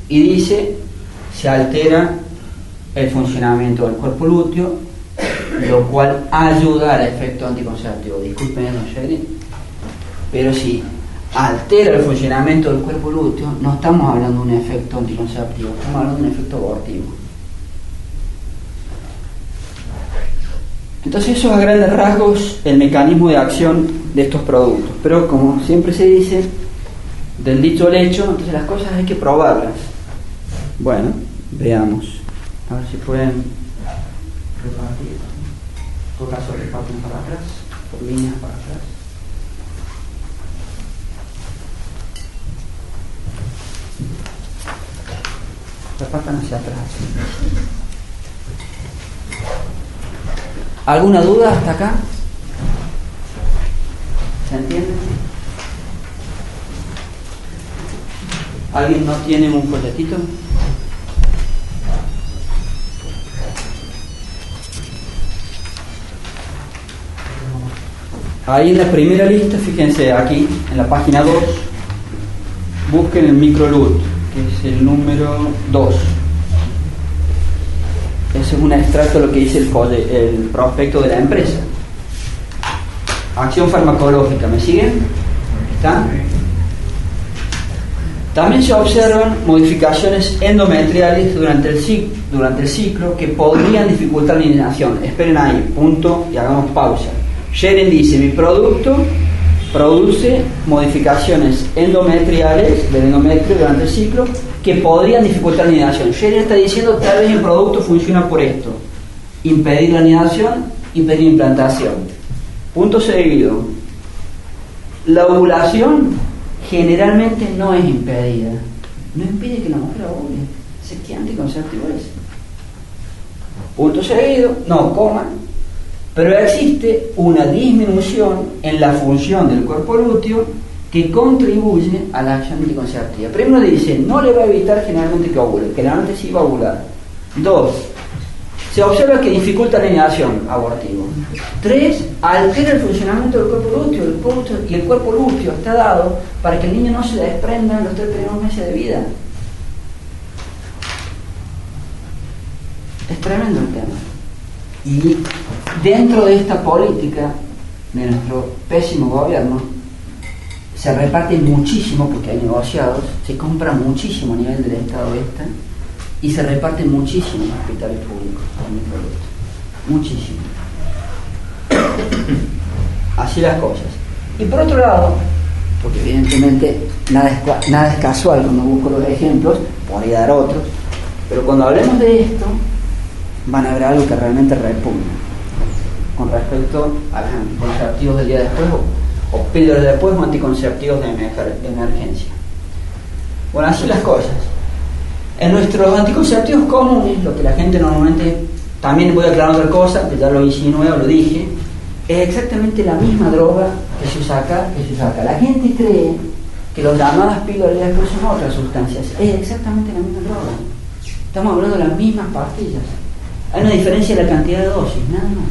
Y dice, se altera el funcionamiento del cuerpo lúteo, lo cual ayuda al efecto anticonceptivo. Disculpen, Schering, pero si altera el funcionamiento del cuerpo lúteo, no estamos hablando de un efecto anticonceptivo, estamos hablando de un efecto abortivo. Entonces, eso es a grandes rasgos el mecanismo de acción de estos productos. Pero como siempre se dice, del dicho al hecho, entonces las cosas hay que probarlas. Bueno, veamos. A ver si pueden repartir. En todo caso, reparten para atrás, por líneas para atrás. Repartan hacia atrás. ¿Alguna duda hasta acá? ¿Se entiende? ¿Alguien no tiene un folletito? Ahí en la primera lista, fíjense aquí, en la página 2, busquen el Microlut, que es el número 2. Ese es un extracto de lo que dice el prospecto de la empresa. Acción farmacológica, ¿me siguen? ¿Están? También se observan modificaciones endometriales durante el ciclo que podrían dificultar la iniciación. Esperen ahí, punto, y hagamos pausa. Schering dice, mi producto produce modificaciones endometriales del endometrio durante el ciclo que podrían dificultar la anidación. Schering está diciendo, tal vez el producto funciona por esto: impedir la anidación, impedir la implantación. Punto seguido. La ovulación generalmente no es impedida. No impide que la mujer ovule. ¿Qué anticonceptivo es? Punto seguido. No, coma. Pero existe una disminución en la función del cuerpo lúteo que contribuye a la acción anticonceptiva. Primero dice, no le va a evitar generalmente que ovule, generalmente sí va a ovular. 2. Se observa que dificulta la inhibición abortiva. 3. Altera el funcionamiento del cuerpo lúteo. Y el cuerpo lúteo está dado para que el niño no se desprenda en los 3 primeros meses de vida. Es tremendo el tema. Y dentro de esta política de nuestro pésimo gobierno se reparte muchísimo, porque hay negociados, se compra muchísimo a nivel del Estado y se reparte muchísimo en hospitales públicos con el producto. Muchísimo. Así las cosas. Y por otro lado, porque evidentemente nada es casual cuando busco los ejemplos, podría dar otros, pero cuando hablemos de esto van a ver algo que realmente repugna. con respecto a los anticonceptivos del día después o píldoras después o anticonceptivos de emergencia. Bueno, así las cosas. En nuestros anticonceptivos comunes, lo que la gente normalmente, también voy a aclarar otra cosa, que ya lo insinué o lo dije, es exactamente la misma droga que se usa acá, La gente cree que los llamadas píldoras de después son otras sustancias. Es exactamente la misma droga. Estamos hablando de las mismas pastillas. Hay una diferencia en la cantidad de dosis, nada más.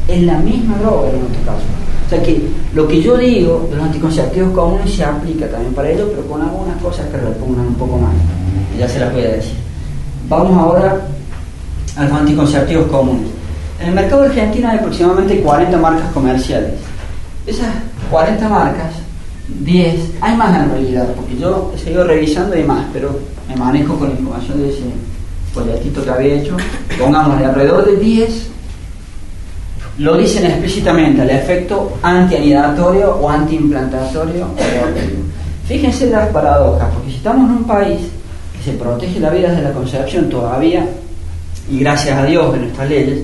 Es la misma droga en nuestro caso. O sea que lo que yo digo de los anticonceptivos comunes se aplica también para ellos, pero con algunas cosas que repongan un poco más. Y ya se las voy a decir. Vamos ahora a los anticonceptivos comunes. En el mercado argentino hay aproximadamente 40 marcas comerciales. Esas 40 marcas, 10, hay más en realidad, porque yo he seguido revisando y hay más, pero me manejo con la información de ese folletito que había hecho. Pongámosle alrededor de 10, lo dicen explícitamente, el efecto antianidatorio o antiimplantatorio. Fíjense las paradojas, porque si estamos en un país que se protege la vida desde la concepción todavía, y gracias a Dios de nuestras leyes,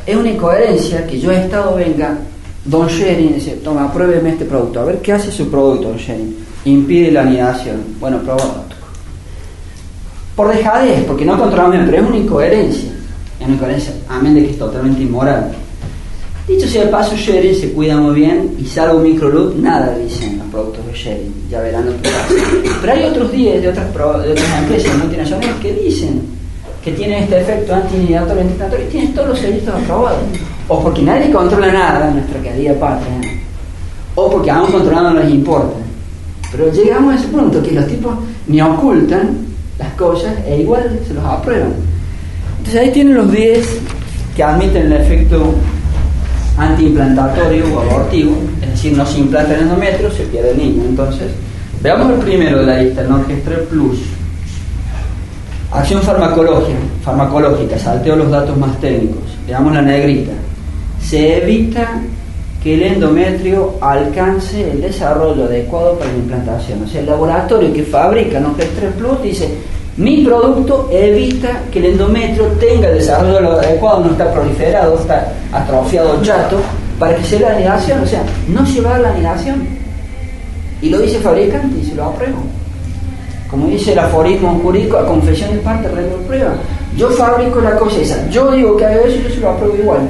es una incoherencia que yo Estado venga, Don Sherin dice, toma, apruébeme este producto, a ver qué hace su producto, Don Sherin, impide la anidación, bueno, probado, por dejadez, porque no controlamos bien, pero es una incoherencia, amén de que es totalmente inmoral. Dicho sea de paso, Sherin se cuida muy bien y salvo microluz, nada dicen los productos de Sherin, ya verán lo que pasa. Pero hay otros 10 de otras empresas multinacionales que dicen que tienen este efecto antiinhibitorio, antiinflamatorio, y tienen todos los sellos aprobados. O porque nadie controla nada en nuestra querida patria, o porque aún controlando no les importa. Pero llegamos a ese punto que los tipos ni ocultan las cosas e igual se los aprueban. Entonces ahí tienen los 10 que admiten el efecto antiimplantatorio o abortivo, es decir, no se implanta el endometrio, se pierde el niño. Entonces, veamos el primero de la lista, el Norgestrel Plus. Acción farmacológica, salteo los datos más técnicos, veamos la negrita. Se evita que el endometrio alcance el desarrollo adecuado para la implantación. O sea, el laboratorio que fabrica Norgestrel Plus dice, mi producto evita que el endometrio tenga el desarrollo adecuado, no está proliferado, está atrofiado, chato, para que sea la anidación. O sea, no se va a la anidación. Y lo dice el fabricante y se lo apruebo. Como dice el aforismo jurídico, a confesión de parte, regla de prueba. Yo fabrico la cosa esa, yo digo que hago eso y yo se lo apruebo igual.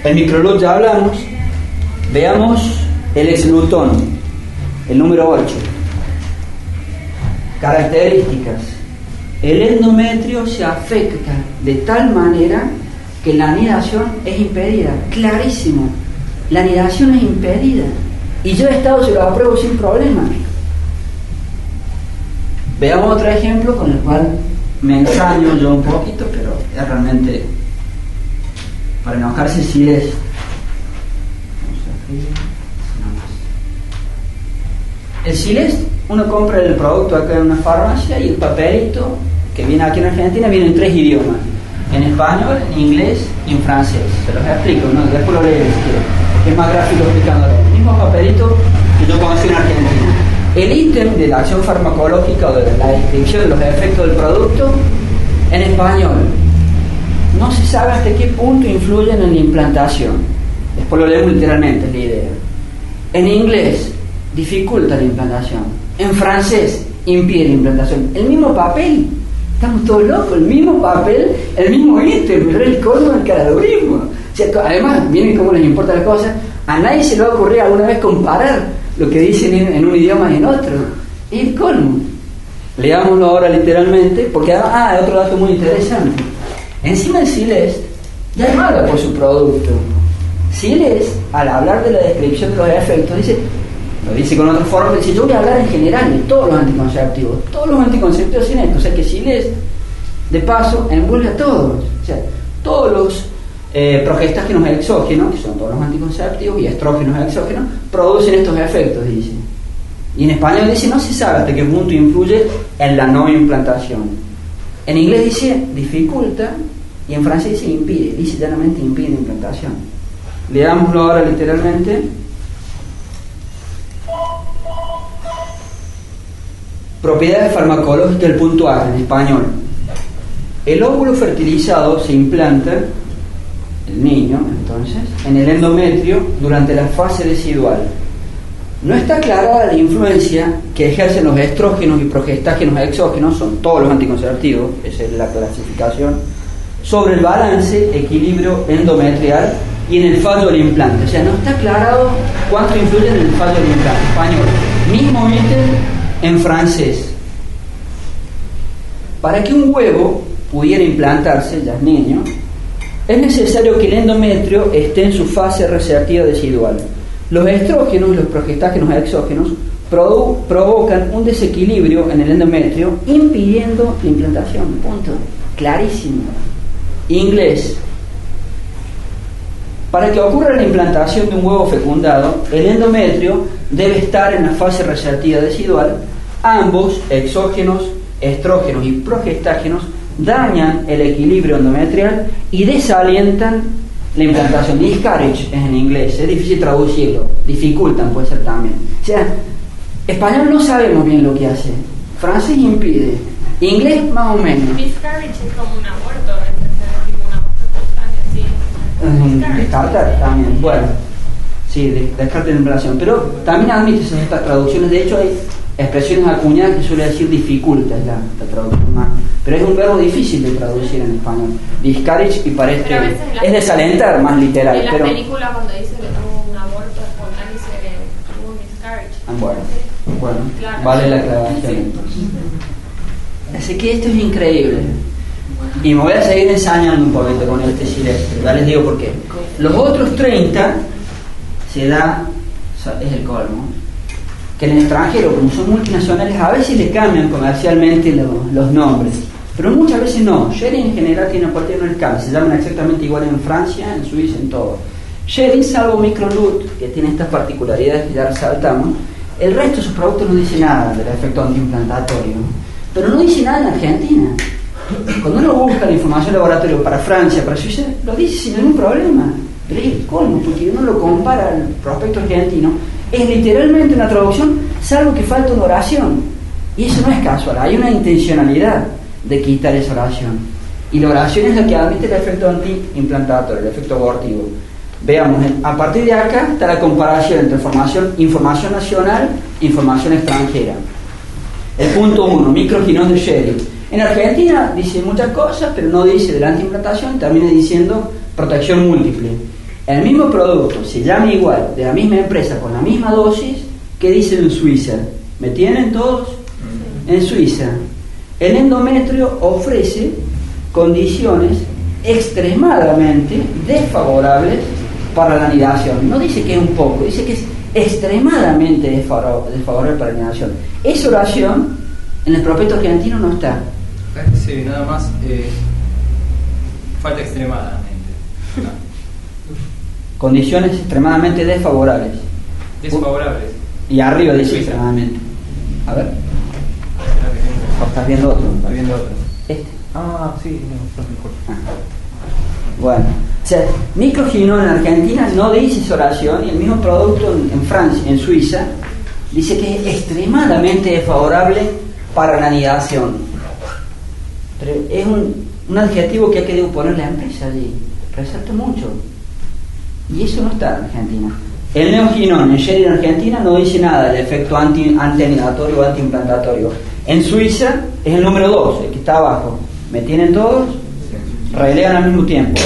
El microluz ya hablamos. Veamos el exlutón, el número 8. Características. El endometrio se afecta de tal manera que la anidación es impedida. Clarísimo. La anidación es impedida. Y yo de Estado se lo apruebo sin problema. Veamos otro ejemplo con el cual me ensaño yo un poquito, pero es realmente para enojarse si es. El Silest, uno compra el producto acá en una farmacia y el papelito que viene aquí en Argentina viene en 3 idiomas: en español, en inglés y en francés. Se los explico, ¿no? Después lo leo si quieren. Es más gráfico explicándolo. El mismo papelito que yo conocí en Argentina. El ítem de la acción farmacológica o de la descripción de los efectos del producto en español no se sabe hasta qué punto influyen en la implantación. Después lo leemos literalmente, es la idea. En inglés dificulta la implantación. En francés impide la implantación. El mismo papel, estamos todos locos, el mismo papel, el mismo ítem, pero el colmo del caradurismo. O sea, además, miren cómo les importa la cosa, a nadie se le va a ocurrir alguna vez comparar lo que dicen en un idioma y en otro. Es el colmo. Leámoslo ahora literalmente, porque hay otro dato muy interesante. Encima el Silest ya no habla por su producto. Silest, al hablar de la descripción de los efectos, lo dice con otra forma, dice, yo voy a hablar en general de todos los anticonceptivos sin esto. O sea que Silest, de paso, envuelve a todos. O sea, todos los progestágenos exógenos, que son todos los anticonceptivos, y estrógenos exógenos, producen estos efectos, dice. Y en español dice, no se sabe hasta qué punto influye en la no implantación. En inglés dice, dificulta, y en francés dice, impide, dice llanamente impide la implantación. Leámoslo ahora literalmente. Propiedades farmacológicas del punto A, en español. El óvulo fertilizado se implanta el niño, entonces, en el endometrio durante la fase decidual. No está clara la influencia que ejercen los estrógenos y progestágenos exógenos, son todos los anticonceptivos, esa es la clasificación, sobre el balance, equilibrio endometrial y en el fallo del implante. O sea, no está aclarado cuánto influye en el fallo del implante. Español, mismo ítem en francés. Para que un huevo pudiera implantarse, ya es niño, es necesario que el endometrio esté en su fase receptiva decidual. Los estrógenos y los progestágenos exógenos provocan un desequilibrio en el endometrio, impidiendo la implantación. Punto. Clarísimo. Inglés. Para que ocurra la implantación de un huevo fecundado, el endometrio debe estar en la fase receptiva decidual. Ambos, exógenos, estrógenos y progestágenos, dañan el equilibrio endometrial y desalientan la implantación. Discourage es en inglés, es difícil traducirlo, dificultan puede ser también. O sea, español no sabemos bien lo que hace, francés impide, inglés más o menos. Miscarriage es como un aborto, es tipo un aborto espontáneo, sí. Descartar también, bueno, sí, descarte de implantación, pero también admite estas traducciones. De hecho hay expresiones acuñadas que suele decir dificulta, es la traducción más, pero es un verbo difícil de traducir en español. Discourage y parece es desalentar más literal. En la pero película cuando dice que tuvo un aborto espontáneo dice que tuvo un miscarriage. Bueno, Claro. vale la aclaración entonces. Así que esto es increíble. Y me voy a seguir ensañando un poquito con este silestro. Ya les digo por qué. Los otros 30 se da, es el colmo, que en el extranjero, como son multinacionales, a veces le cambian comercialmente los nombres, pero muchas veces no. Sherry en general tiene una parte de no les cambia, se llaman exactamente igual en Francia, en Suiza, en todo. Sherry, salvo Microlut, que tiene estas particularidades que ya resaltamos, el resto de sus productos no dice nada del efecto antiimplantatorio, pero no dice nada en Argentina. Cuando uno busca la información de laboratorio para Francia, para Suiza, lo dice sin ningún problema. Pero es el colmo, porque uno lo compara al prospecto argentino, es literalmente una traducción, salvo que falta una oración. Y eso no es casual, hay una intencionalidad de quitar esa oración. Y la oración es la que admite el efecto antiimplantatorio, el efecto abortivo. Veamos, a partir de acá está la comparación entre información nacional e información extranjera. El punto 1, microginón de Sherry. En Argentina dice muchas cosas, pero no dice de la antiimplantación, termina diciendo protección múltiple. El mismo producto se llama igual, de la misma empresa, con la misma dosis, que dice en Suiza. ¿Me tienen todos? En Suiza, el endometrio ofrece condiciones extremadamente desfavorables para la anidación. No dice que es un poco, dice que es extremadamente desfavorable para la anidación. Esa oración en el prospecto argentino no está. Sí, nada más falta extremadamente. No. Condiciones extremadamente desfavorables. Desfavorables. Y arriba dice extremadamente. A ver. ¿O estás viendo otro? Estoy viendo otro. Este. Sí, mejor. Bueno, o sea, microginón en Argentina no dice esa oración, y el mismo producto en Francia, en Suiza, dice que es extremadamente desfavorable para la anidación. Pero es un adjetivo que ha querido poner la empresa allí, resalta mucho. Y eso no está en Argentina. El neoginón en Sherry en Argentina no dice nada del efecto antianidatorio o antiimplantatorio. En Suiza es el número 2, el que está abajo. ¿Me tienen todos? Relegan al mismo tiempo.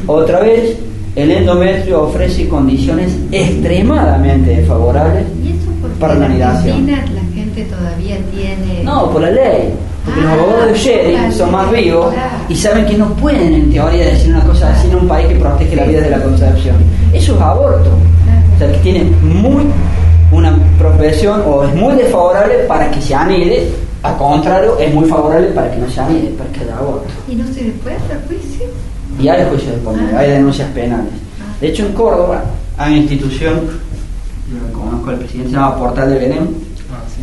Otra vez, el endometrio ofrece condiciones extremadamente desfavorables ¿Y eso porque para la anidación. en Argentina la gente todavía tiene... No, por la ley. Porque los abogados de Sherry son más vivos y saben que no pueden en teoría decir una cosa así en un país que protege la vida de la concepción. Eso es aborto. O sea, que tiene una profesión o es muy desfavorable para que se anide, al contrario, es muy favorable para que no se anide, para que haya aborto. ¿Y no se les puede hacer juicio? Y hay juicios de por medio, hay denuncias penales. De hecho, en Córdoba hay una institución, yo conozco al presidente, se llama Portal de Belén. Sí.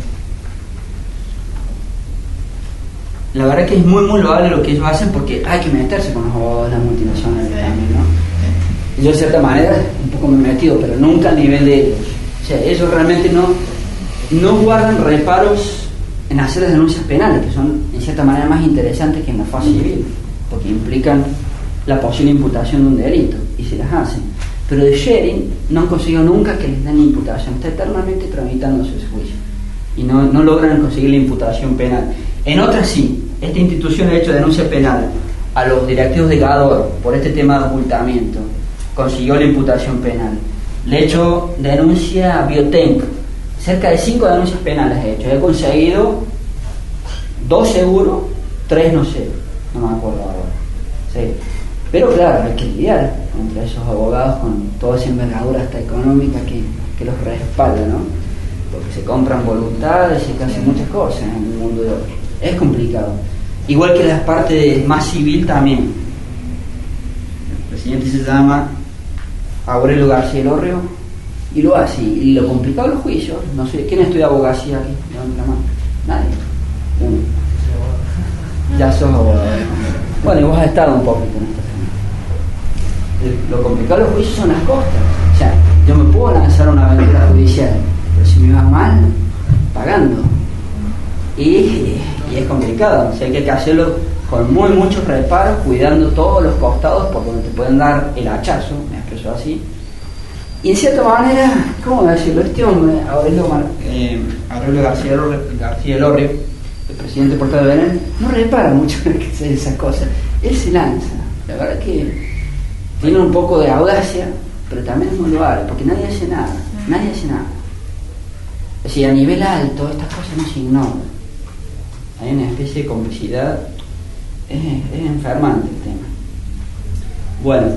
La verdad que es muy loable lo que ellos hacen, porque hay que meterse con los abogados de las multinacionales también, ¿no? Yo de cierta manera un poco me he metido, pero nunca al nivel de ellos. O sea, ellos realmente no guardan reparos en hacer las denuncias penales, que son en cierta manera más interesantes que en la fase civil, porque implican la posible imputación de un delito, y se las hacen. Pero de sharing no han conseguido nunca que les den imputación, está eternamente tramitándose ese juicio, y no logran conseguir la imputación penal. En otras sí, esta institución ha hecho denuncia penal a los directivos de Gador por este tema de ocultamiento, consiguió la imputación penal. Le he hecho denuncia a Biotenk, cerca de 5 denuncias penales he hecho, he conseguido 2 seguro, 3 no sé, no me acuerdo ahora. Sí. Pero claro, hay que lidiar contra esos abogados con toda esa envergadura hasta económica que los respalda, ¿no? Porque se compran voluntades y se hacen muchas cosas en el mundo de hoy. Es complicado. Igual que la parte más civil también. El presidente se llama Aurelio García Elorrio y lo hace. Y lo complicado de los juicios, no sé, ¿quién estudia abogacía aquí? Levanta la mano. Nadie. Uno. Ya sos abogado. Bueno, y vos has estado un poquito en esta zona. Lo complicado de los juicios son las costas. O sea, yo me puedo lanzar una aventura judicial, pero si me va mal, pagando. Y es complicado. O sea, hay que hacerlo con muchos reparos, cuidando todos los costados por donde te pueden dar el hachazo, me expreso así. Y en cierta manera, ¿cómo decirlo? Este hombre, Aurelio García Elorrio, el presidente Portal de Belén, no repara mucho en esas cosas. Él se lanza. La verdad que tiene un poco de audacia, pero también es muy loable, porque nadie hace nada. Nadie hace nada. O sea, a nivel alto, estas cosas no se ignoran. Hay una especie de complicidad. Es enfermante el tema. Bueno,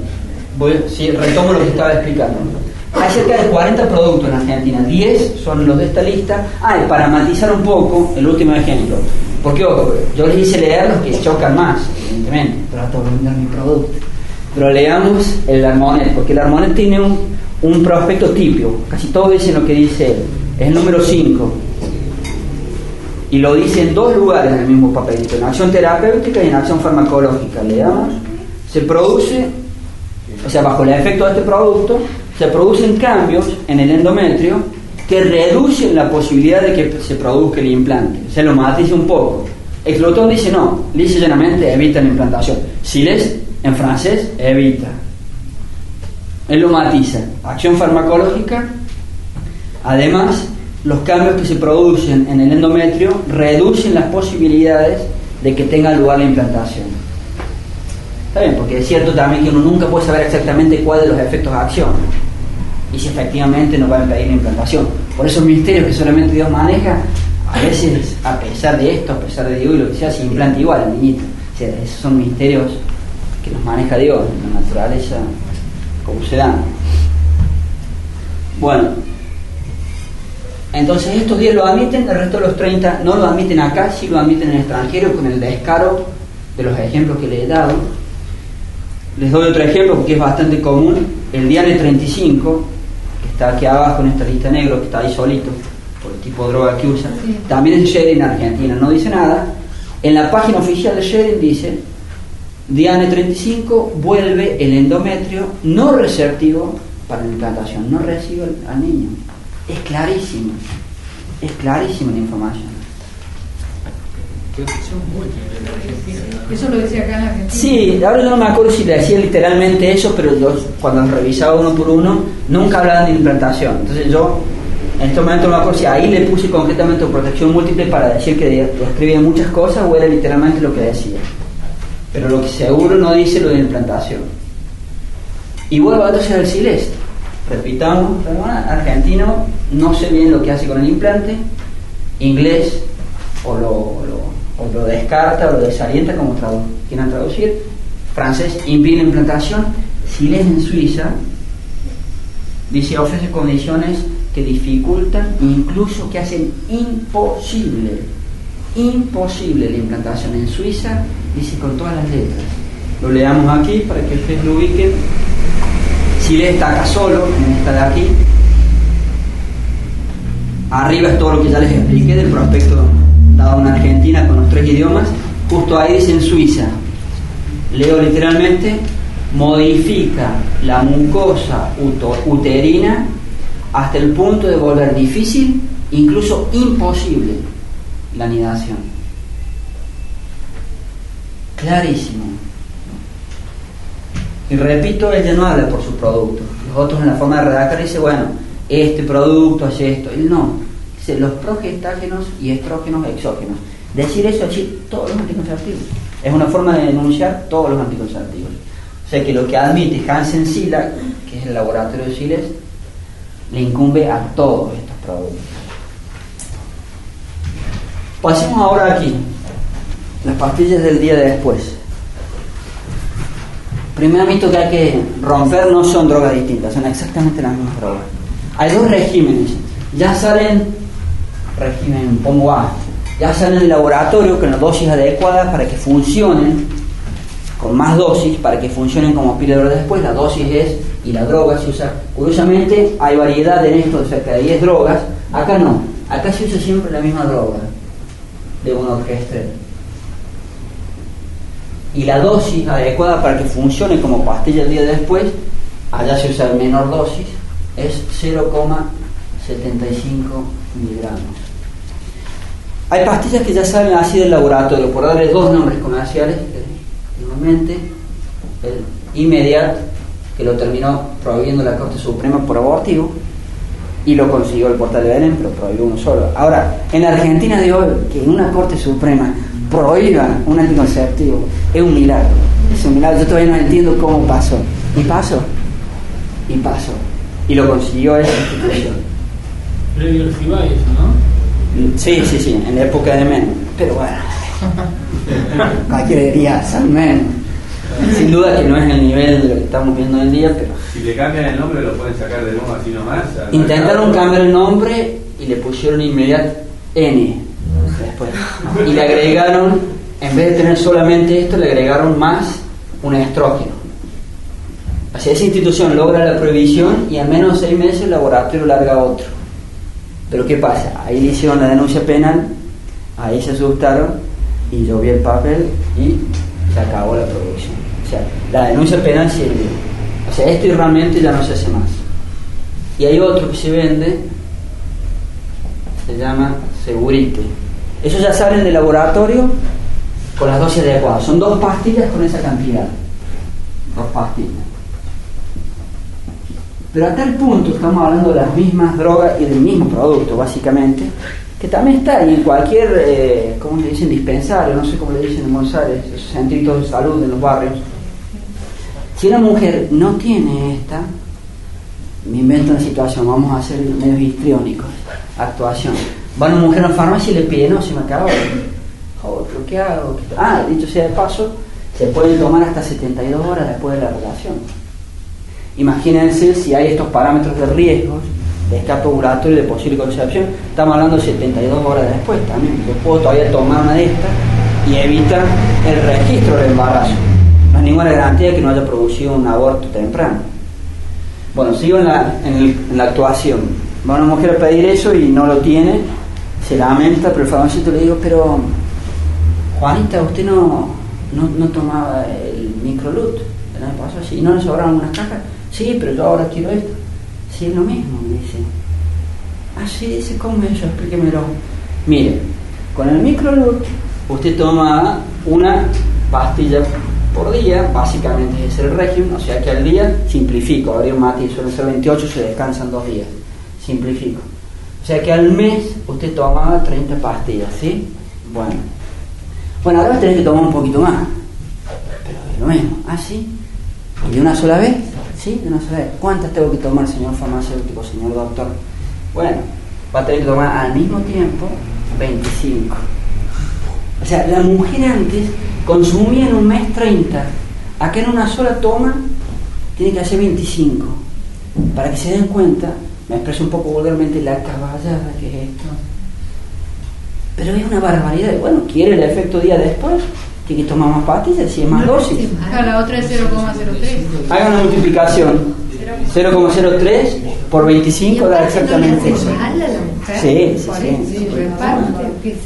retomo lo que estaba explicando. Hay cerca de 40 productos en Argentina, 10 son los de esta lista. Y para matizar un poco, el último ejemplo, porque yo les hice leer los que chocan más, evidentemente, trato de vender mi producto. Pero leamos el Armonet, porque el Armonet tiene un prospecto típico, casi todos dicen lo que dice él, es el número 5, y lo dice en 2 lugares en el mismo papelito, en acción terapéutica y en acción farmacológica. Leamos, se produce, o sea, bajo el efecto de este producto, se producen cambios en el endometrio que reducen la posibilidad de que se produzca el implante. Se lo matiza un poco. Exlotón dice no, lisa y llanamente evita la implantación. Siles, en francés, evita. Él lo matiza. Acción farmacológica. Además, los cambios que se producen en el endometrio reducen las posibilidades de que tenga lugar la implantación. Está bien, porque es cierto también que uno nunca puede saber exactamente cuál de los efectos de acción y si efectivamente nos va a impedir la implantación. Por esos misterios que solamente Dios maneja, a veces, a pesar de esto, a pesar de Dios y lo que sea, se implanta igual el niñito. O sea, esos son misterios que los maneja Dios, la naturaleza, como se dan. Bueno, entonces estos 10 lo admiten, el resto de los 30 no lo admiten acá, sí lo admiten en el extranjero, con el descaro de los ejemplos que les he dado. Les doy otro ejemplo porque es bastante común, el Diane 35, que está aquí abajo en esta lista negra, que está ahí solito, por el tipo de droga que usa, también es Sharing en Argentina, no dice nada. En la página oficial de Sharing dice, Diane 35 vuelve el endometrio no receptivo para la implantación, no recibe al niño. Es clarísimo la información. Eso lo decía acá en Argentina. Sí, ahora yo no me acuerdo si le decía literalmente eso, pero yo cuando revisaba uno por uno nunca hablaban de implantación. Entonces yo en este momento no me acuerdo si ahí le puse concretamente protección múltiple para decir que escribía muchas cosas o era literalmente lo que decía. Pero lo que seguro no dice lo de implantación. Y vuelvo entonces al Siles. Repitamos, argentino, no sé bien lo que hace con el implante, inglés o lo descarta o lo desalienta como quieran traducir, francés impide la implantación, Siles en Suiza dice ofrece condiciones que dificultan, incluso que hacen imposible la implantación en Suiza, dice con todas las letras. Lo leamos aquí para que ustedes lo ubiquen. Siles está acá solo, en esta de aquí. Arriba es todo lo que ya les expliqué del prospecto dado en Argentina con los 3 idiomas. Justo ahí dice en Suiza, leo literalmente, modifica la mucosa uterina hasta el punto de volver difícil, incluso imposible, la anidación. Clarísimo. Y repito, ella no habla por su producto. Los otros en la forma de redactar dice, bueno, este producto hace esto. Él no. Dice los progestágenos y estrógenos exógenos. Decir eso, decir todos los anticonceptivos. Es una forma de denunciar todos los anticonceptivos. O sea que lo que admite Hansen Sila, que es el laboratorio de Siles, le incumbe a todos estos productos. Pasemos ahora aquí. Las pastillas del día de después. Primer mito que hay que romper: no son drogas distintas, son exactamente las mismas drogas. Hay dos regímenes. Ya salen, régimen pongo A, ya salen del laboratorio con las dosis adecuadas para que funcionen, con más dosis, para que funcionen como píldora después. La dosis es, y la droga se usa, curiosamente hay variedad en esto de cerca de 10 drogas. Acá no, acá se usa siempre la misma droga de monogestrel. Y la dosis adecuada para que funcione como pastilla el día después, allá se usa menor dosis, es 0,75 miligramos. Hay pastillas que ya salen así del laboratorio, por darle dos nombres comerciales, últimamente, el Imediat, que lo terminó prohibiendo la Corte Suprema por abortivo, y lo consiguió el Portal de Belén, pero prohibió uno solo. Ahora, en la Argentina de hoy, que en una Corte Suprema prohíban un anticonceptivo, es un milagro. Es un milagro. Yo todavía no entiendo cómo pasó. Y pasó. Y lo consiguió esa institución. Previo al Cibay, eso, ¿no? Sí, en la época de Menem. Pero bueno, cualquiera diría San Menem. Sin duda que no es el nivel de lo que estamos viendo hoy en día, pero... Si le cambian el nombre, lo pueden sacar de nuevo así nomás. Intentaron cambiar el nombre y le pusieron Imediat N después. Y le agregaron, en vez de tener solamente esto, le agregaron más un estrógeno. O sea, esa institución logra la prohibición y en menos de 6 meses el laboratorio larga otro. Pero ¿qué pasa? Ahí le hicieron la denuncia penal, ahí se asustaron y yo vi el papel y se acabó la producción. O sea, la denuncia penal sirvió. O sea, esto realmente ya no se hace más. Y hay otro que se vende, se llama Segurite. Esos ya salen del laboratorio con las dosis adecuadas. Son 2 pastillas con esa cantidad. 2 pastillas. Pero a tal punto estamos hablando de las mismas drogas y del mismo producto, básicamente, que también está ahí en cualquier, ¿cómo le dicen? Dispensario, no sé cómo le dicen en Buenos Aires, esos centritos de salud en los barrios. Si una mujer no tiene esta, me invento una situación, vamos a hacer medios histriónicos, actuación. Va una mujer a una farmacia y le pide, no, se me acabó. Joder, ¿pero qué hago? Dicho sea de paso, se pueden tomar hasta 72 horas después de la relación. Imagínense si hay estos parámetros de riesgos, de escape ovulatorio y de posible concepción, estamos hablando de 72 horas después también. Yo puedo todavía tomar una de estas y evita el registro del embarazo. No hay ninguna garantía de que no haya producido un aborto temprano. Bueno, sigo en la actuación. Va una mujer a pedir eso y no lo tiene, se lamenta, pero el farmacéutico le digo, pero Juanita, usted no tomaba el Microlut el año pasado, ¿sí? ¿Y no le sobraron unas cajas? Sí, pero yo ahora quiero esto. Sí, es lo mismo, me dice. Sí, dice, ¿cómo es eso? Explíquemelo. Mire, con el Microlut usted toma una pastilla por día, básicamente es el régimen, o sea que al día, simplifico, habría un matiz, suelen ser 28, se descansan 2 días, simplifico. O sea que al mes usted tomaba 30 pastillas, ¿sí? Bueno, ahora va a tener que tomar un poquito más, pero es lo mismo. ¿Sí? ¿Y de una sola vez? ¿Sí? De una sola vez. ¿Cuántas tengo que tomar, señor farmacéutico, señor doctor? Bueno, va a tener que tomar al mismo tiempo 25. O sea, la mujer antes consumía en un mes 30. Acá en una sola toma tiene que hacer 25. Para que se den cuenta, me expreso un poco vulgarmente, la caballada que es esto. Pero es una barbaridad. Bueno, quiere el efecto día después, tiene que tomar más pastillas, si es más dosis. La otra es 0,03. Haga una multiplicación. 0,03 por 25 da exactamente eso. Sí.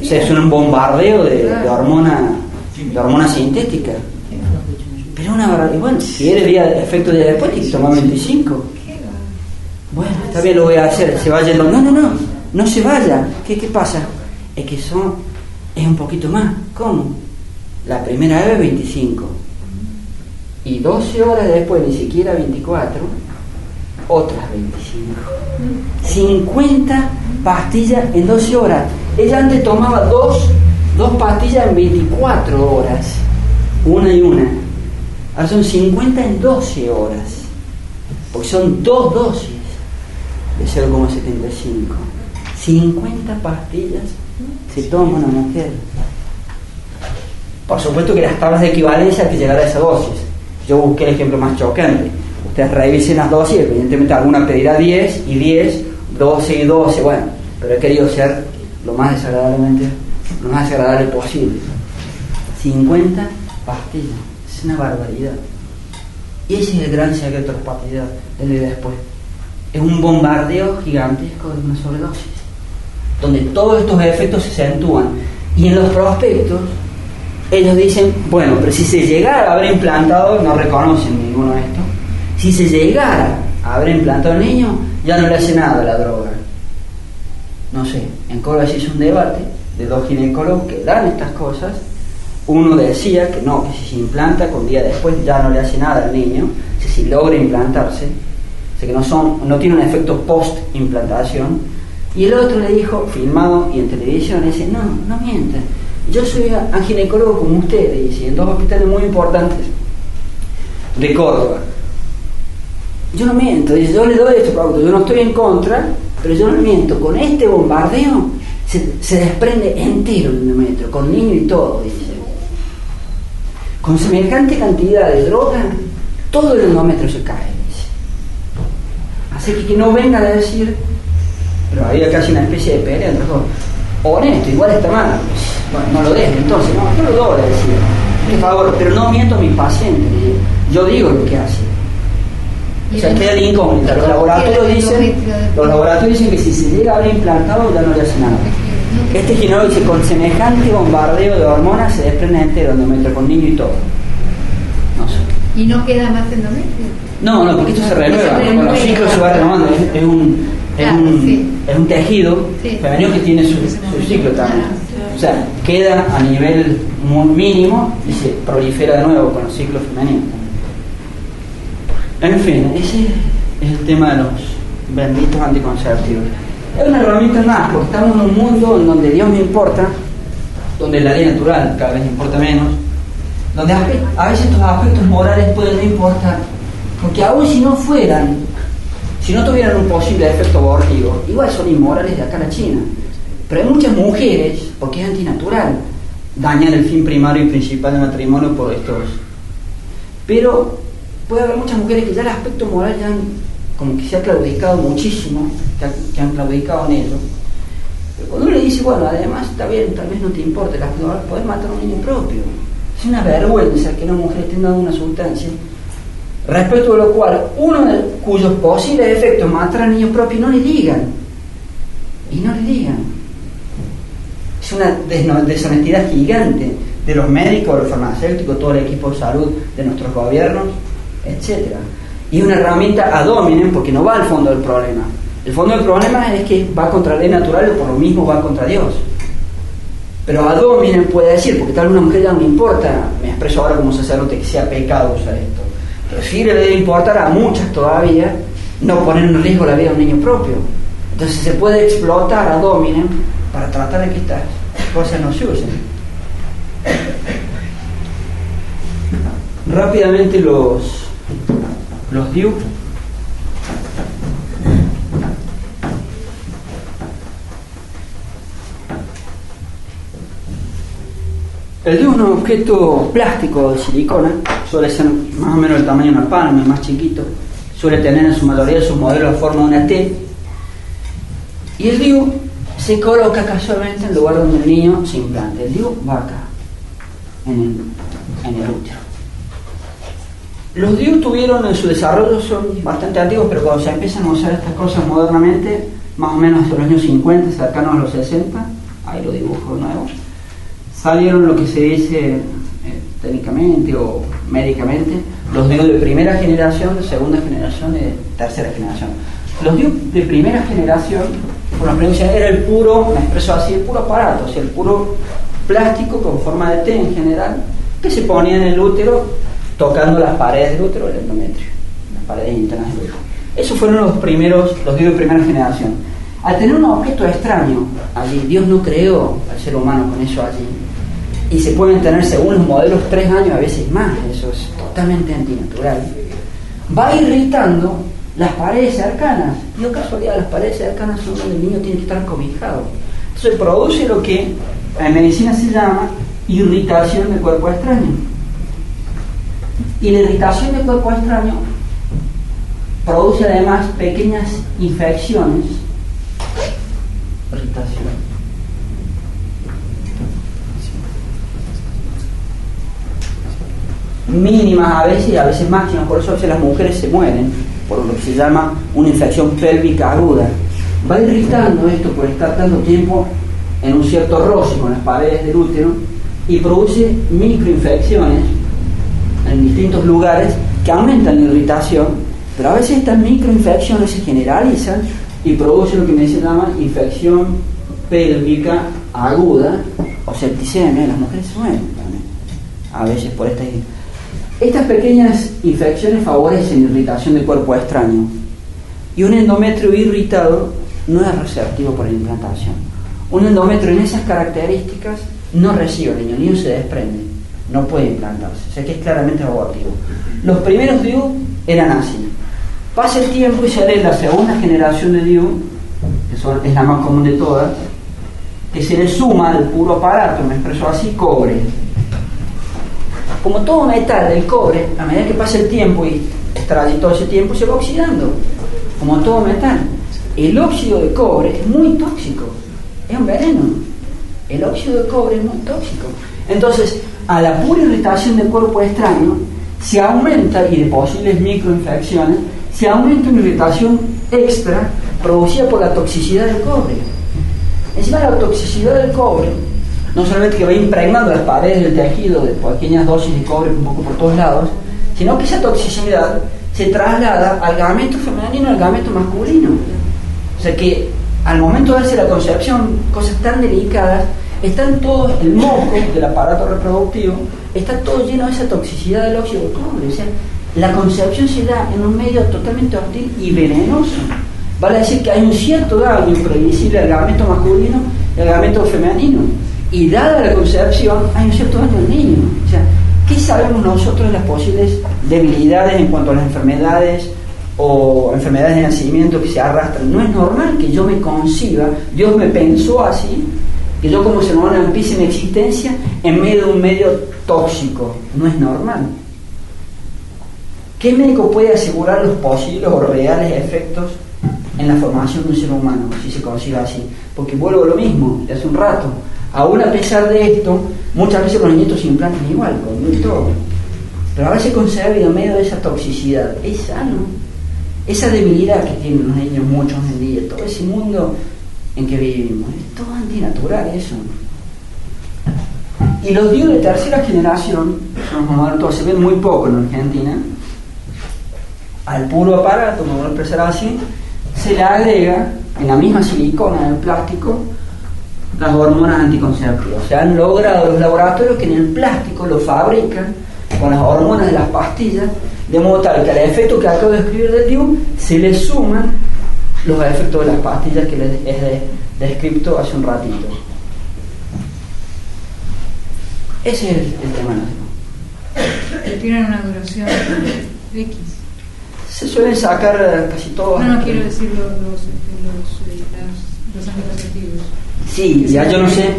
O sea, es un bombardeo de hormona sintética. Pero una barbaridad. Bueno, si quiere efecto día después, tiene que tomar 25. Bueno, está bien, lo voy a hacer. Se va yendo. No se vaya. ¿Qué pasa? Es que es un poquito más. ¿Cómo? La primera vez 25. Y 12 horas después, ni siquiera 24, otras 25. 50 pastillas en 12 horas. Ella antes tomaba dos pastillas en 24 horas, una y una. Ahora son 50 en 12 horas, porque son 2 dosis de 0,75. 50 pastillas se toma una mujer. Por supuesto que las tablas de equivalencia hay que llegar a esa dosis. Yo busqué el ejemplo más chocante. Ustedes revisen las dosis, evidentemente alguna pedirá 10 y 10, 12 y 12, bueno, pero he querido ser lo más desagradable posible. 50 pastillas, es una barbaridad. Y ese es el gran secreto de las pastillas del día después. Es un bombardeo gigantesco de una sobredosis, donde todos estos efectos se acentúan. Y en los prospectos, ellos dicen, bueno, pero si se llegara a haber implantado, no reconocen ninguno de estos, si se llegara a haber implantado al niño, ya no le hace nada a la droga. No sé, en Córdoba se hizo un debate de 2 ginecólogos que dan estas cosas. Uno decía que no, que si se implanta, con día después ya no le hace nada al niño, si logra implantarse, o sea que no tiene un efecto post-implantación. Y el otro le dijo, filmado y en televisión, dice, no mientan, yo soy un ginecólogo como usted, dice, en 2 hospitales muy importantes de Córdoba. Yo no miento, dice, yo le doy este producto, yo no estoy en contra, pero yo no miento, con este bombardeo se desprende entero el endometrio, con niño y todo, dice. Con semejante cantidad de droga, todo el endometrio se cae, dice. Así que no vengan a decir, pero había casi una especie de pelea entre los dos. Honesto, igual está mal, pues, bueno, no lo dejen, entonces, no lo doy, decía. Por favor, pero no miento a mis pacientes, yo digo lo que hace. O sea, queda la incógnita. Los laboratorios dicen que si se llega a haber implantado ya no le hace nada. Este ginecólogo dice, con semejante bombardeo de hormonas se desprende entero endometrio, con niño y todo. No sé. ¿Y no queda más endometrio? No, porque esto se renueva, con los ciclos se va renovando, es un tejido femenino que tiene su ciclo también. O sea, queda a nivel muy mínimo y se prolifera de nuevo con los ciclos femeninos. En fin, ese es el tema de los benditos anticonceptivos. Es una herramienta más, porque estamos en un mundo en donde Dios no importa, donde la ley natural cada vez importa menos, donde a veces estos aspectos morales pueden no importar, porque aún si no tuvieran un posible efecto abortivo, igual son inmorales de acá a la China. Pero hay muchas mujeres, porque es antinatural, dañan el fin primario y principal del matrimonio por estos. Pero puede haber muchas mujeres que ya el aspecto moral ya como que se ha claudicado muchísimo, que han claudicado en ello. Pero cuando uno le dice, bueno, además está bien, tal vez no te importe, podés matar a un niño propio. Es una vergüenza que una mujer esté dando una sustancia, respecto de lo cual uno de cuyos posibles efectos matar al niño propio, no le digan. Y no le digan. Es una deshonestidad gigante de los médicos, de los farmacéuticos, todo el equipo de salud de nuestros gobiernos, etc. Y una herramienta ad hominem, porque no va al fondo del problema. El fondo del problema es que va contra la ley natural y por lo mismo va contra Dios. Pero ad hominem puede decir, porque tal vez una mujer ya no me importa, me expreso ahora como sacerdote, que sea pecado usar esto. Pero sí le debe importar a muchas todavía no poner en riesgo la vida de un niño propio. Entonces se puede explotar ad hominem para tratar de que estas cosas no se usen. Rápidamente los DIU. El DIU es un objeto plástico de silicona, suele ser más o menos el tamaño de una palma, más chiquito, suele tener en su mayoría sus modelos de forma de una T, y el DIU se coloca casualmente en el lugar donde el niño se implante. El DIU va acá, en el útero. Los DIU tuvieron en su desarrollo, son bastante antiguos, pero cuando se empiezan a usar estas cosas modernamente, más o menos hasta los años 50, cercanos a los 60, ahí lo dibujo de nuevo, salieron lo que se dice técnicamente o médicamente los DIU de primera generación, de segunda generación y de tercera generación. Los DIU de primera generación, por la experiencia, era el puro, me expreso así, el puro aparato, o sea, el puro plástico con forma de T en general, que se ponía en el útero tocando las paredes del útero, el endometrio, las paredes internas del útero. Esos fueron los DIU de primera generación. Al tener un objeto extraño allí, Dios no creó al ser humano con eso allí, y se pueden tener según los modelos 3 años, a veces más. Eso es totalmente antinatural. Va irritando las paredes cercanas, y en casualidad las paredes cercanas son donde el niño tiene que estar cobijado. Entonces produce lo que en medicina se llama irritación de cuerpo extraño. Y la irritación de cuerpo extraño produce además pequeñas infecciones. Irritación. Mínimas a veces y a veces máximas, por eso a veces las mujeres se mueren por lo que se llama una infección pélvica aguda. Va irritando esto por estar tanto tiempo en un cierto roce con las paredes del útero y produce microinfecciones en distintos lugares que aumentan la irritación, pero a veces estas microinfecciones se generalizan y producen lo que se llama infección pélvica aguda o septicemia. Las mujeres se mueren también a veces por estas pequeñas infecciones favorecen la irritación del cuerpo extraño, y un endometrio irritado no es receptivo para la implantación. Un endometrio en esas características no recibe el niño se desprende, no puede implantarse, o sea que es claramente abortivo. Los primeros DIU eran así. Pasa el tiempo y sale la segunda generación de DIU, que es la más común de todas, que se le suma al puro aparato, me expreso así, cobre. Como todo metal, el cobre, a medida que pasa el tiempo y estará allí todo ese tiempo, se va oxidando, como todo metal. El óxido de cobre es muy tóxico, es un veneno. El óxido de cobre es muy tóxico. Entonces, a la pura irritación del cuerpo extraño se aumenta, y de posibles microinfecciones, se aumenta una irritación extra producida por la toxicidad del cobre. Encima, la toxicidad del cobre no solamente que va impregnando las paredes del tejido de pequeñas dosis de cobre un poco por todos lados, sino que esa toxicidad se traslada al gameto femenino y al gameto masculino. O sea que al momento de darse la concepción, cosas tan delicadas, están todos, el moco del aparato reproductivo está todo lleno de esa toxicidad del óxido de cobre. O sea, la concepción se da en un medio totalmente hostil y venenoso. Vale decir que hay un cierto daño previsible al gameto masculino y al gameto femenino. Y dada la concepción, hay un cierto daño al niño. O sea, ¿qué sabemos nosotros de las posibles debilidades en cuanto a las enfermedades o enfermedades de nacimiento que se arrastran? No es normal que yo me conciba, Dios me pensó así, que yo como ser humano empiece mi existencia en medio de un medio tóxico. No es normal. ¿Qué médico puede asegurar los posibles o reales efectos en la formación de un ser humano si se concibe así? Porque vuelvo a lo mismo de hace un rato. Aún a pesar de esto, muchas veces los niños se implantan igual, con todo. Pero a veces concebido en medio de esa toxicidad, es sano. Esa debilidad que tienen los niños muchos en día, todo ese mundo en que vivimos, es todo antinatural eso. Y los DIU de tercera generación, se ven muy poco en Argentina. Al puro aparato, me voy a expresar así, se le agrega en la misma silicona del plástico las hormonas anticonceptivas. Se han logrado los laboratorios que en el plástico lo fabrican con las hormonas de las pastillas, de modo tal que al efecto que acabo de describir del DIU se le suman los efectos de las pastillas que les he descrito hace un ratito. Ese es el tema. Que tienen una duración X. Se suelen sacar casi todos. No quiero decir los anticonceptivos. Sí, ya yo no sé,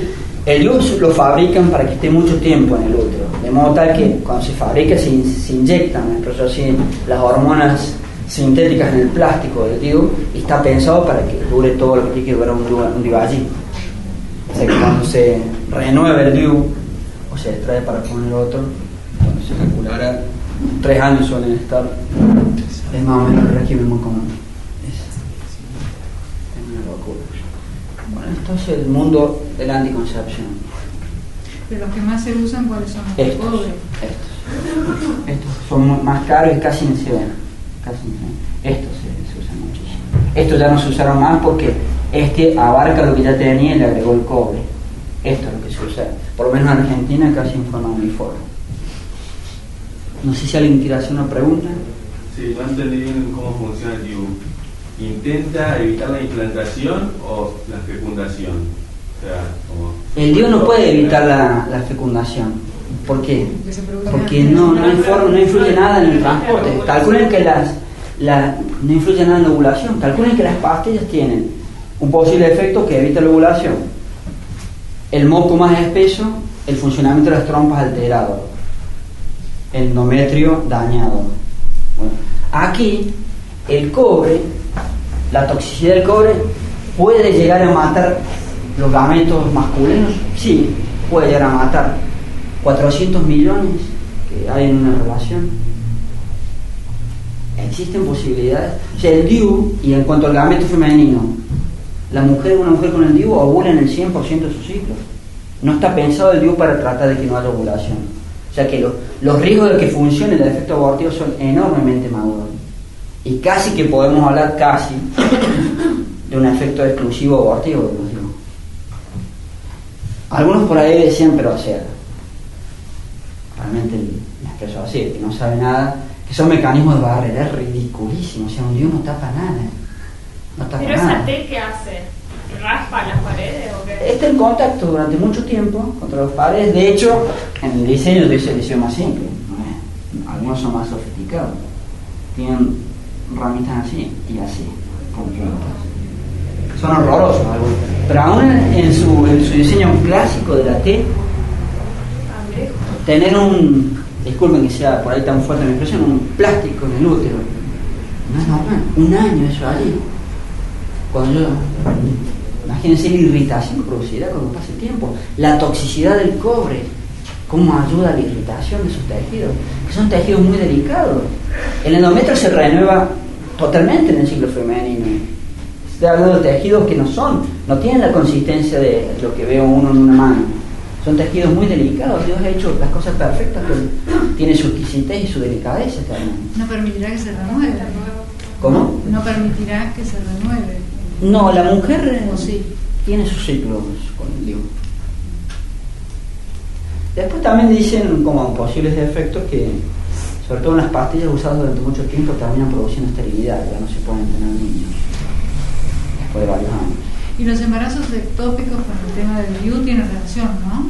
el DIU lo fabrican para que esté mucho tiempo en el útero, de modo tal que cuando se fabrica se inyectan, pero así, las hormonas sintéticas en el plástico del DIU, y está pensado para que dure todo lo que tiene que durar un DIU allí. O sea que cuando se renueve el DIU o se extrae para poner otro, cuando se calculará 3 años suelen estar, es más o menos el régimen muy común. Es una locura. Bueno, esto es el mundo de la anticoncepción. Pero los que más se usan, ¿cuáles son? Los pobres. Estos son más caros y casi no se ven. Estos se usan muchísimo. Estos ya no se usaron más porque abarca lo que ya tenía y le agregó el cobre. Esto es lo que se usa, por lo menos en Argentina, casi en forma uniforme. No sé si alguien quiere hacer una pregunta. Sí, no entendí bien cómo funciona el DIU. ¿Intenta evitar la implantación o la fecundación? O sea, como... El DIU no puede evitar la fecundación. ¿Por qué? Que se produzca Porque no influye nada en el transporte. Calculen que no influye nada en la ovulación. Calculen que las pastillas tienen un posible efecto que evita la ovulación. El moco más espeso, el funcionamiento de las trompas alterado, el endometrio dañado. Bueno, aquí el cobre, la toxicidad del cobre puede llegar a matar los gametos masculinos. Sí, puede llegar a matar 400 millones que hay en una relación. Existen posibilidades. O sea, el DIU, y en cuanto al gameto femenino, una mujer con el DIU ovula en el 100% de su ciclo. No está pensado el DIU para tratar de que no haya ovulación. O sea que los riesgos de que funcione el efecto abortivo son enormemente maduros. Y casi que podemos hablar de un efecto exclusivo abortivo de los DIU. Algunos por ahí decían, pero o sea, realmente me expreso así, que no sabe nada, que son mecanismos de barrera, es ridiculísimo. O sea, un DIU no tapa nada. No tapa ¿Pero nada. esa T qué hace? ¿Raspa las paredes o qué? Está en contacto durante mucho tiempo contra las paredes. De hecho, en el diseño de ese diseño más simple, ¿no? Algunos son más sofisticados, tienen ramitas así y así, con puntas. Son horrorosos algunos, pero aún en su diseño clásico de la T, tener disculpen que sea por ahí tan fuerte mi expresión, un plástico en el útero no es normal. Un año eso allí. Imagínense la irritación producida cuando pasa el tiempo, la toxicidad del cobre, cómo ayuda a la irritación de esos tejidos, que son tejidos muy delicados. El endometrio se renueva totalmente en el ciclo femenino. Estoy hablando de tejidos que no tienen la consistencia de lo que veo uno en una mano. Son tejidos muy delicados. Dios ha hecho las cosas perfectas, pero tiene su exquisitez y su delicadeza también. No permitirá que se renueve. ¿Cómo? No permitirá que se renueve. No, la mujer ¿O sí? tiene sus ciclos con el DIU. Después también dicen como posibles efectos que, sobre todo en las pastillas usadas durante mucho tiempo, terminan produciendo esterilidad, ya no se pueden tener niños después de varios años. Y los embarazos ectópicos con el tema del DIU tienen relación, ¿no?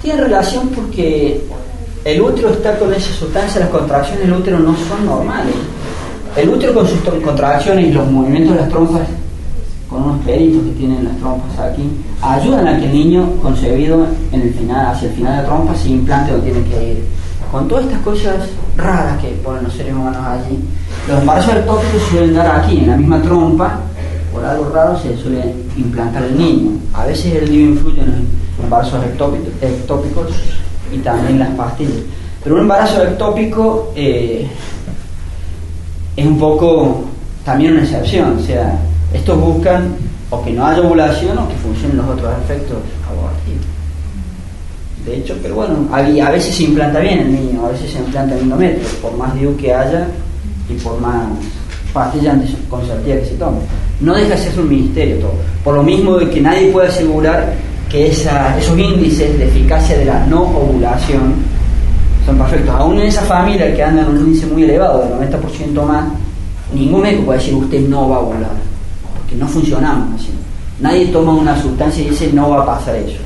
Tiene relación porque el útero está con esa sustancia, las contracciones del útero no son normales. El útero con sus contracciones y los movimientos de las trompas, con unos pelitos que tienen las trompas aquí, ayudan a que el niño concebido hacia el final de la trompa se implante donde tiene que ir. Con todas estas cosas raras que ponen los seres humanos allí, los embarazos ectópicos se suelen dar aquí, en la misma trompa. Por algo raro se suele implantar el niño. A veces el DIU influye en los embarazos ectópicos y también las pastillas. Pero un embarazo ectópico es un poco también una excepción. O sea, estos buscan o que no haya ovulación o que funcionen los otros efectos abortivos. De hecho, pero bueno, a veces se implanta bien el niño, a veces se implanta el endometrio, por más DIU que haya y por más pastillas anticonceptivas que se tomen. No deja de ser un misterio todo. Por lo mismo de que nadie puede asegurar que esos índices de eficacia de la no ovulación son perfectos. Aún en esa familia que anda en un índice muy elevado, del 90% más, ningún médico puede decir usted no va a ovular, porque no funcionamos así. Nadie toma una sustancia y dice no va a pasar eso.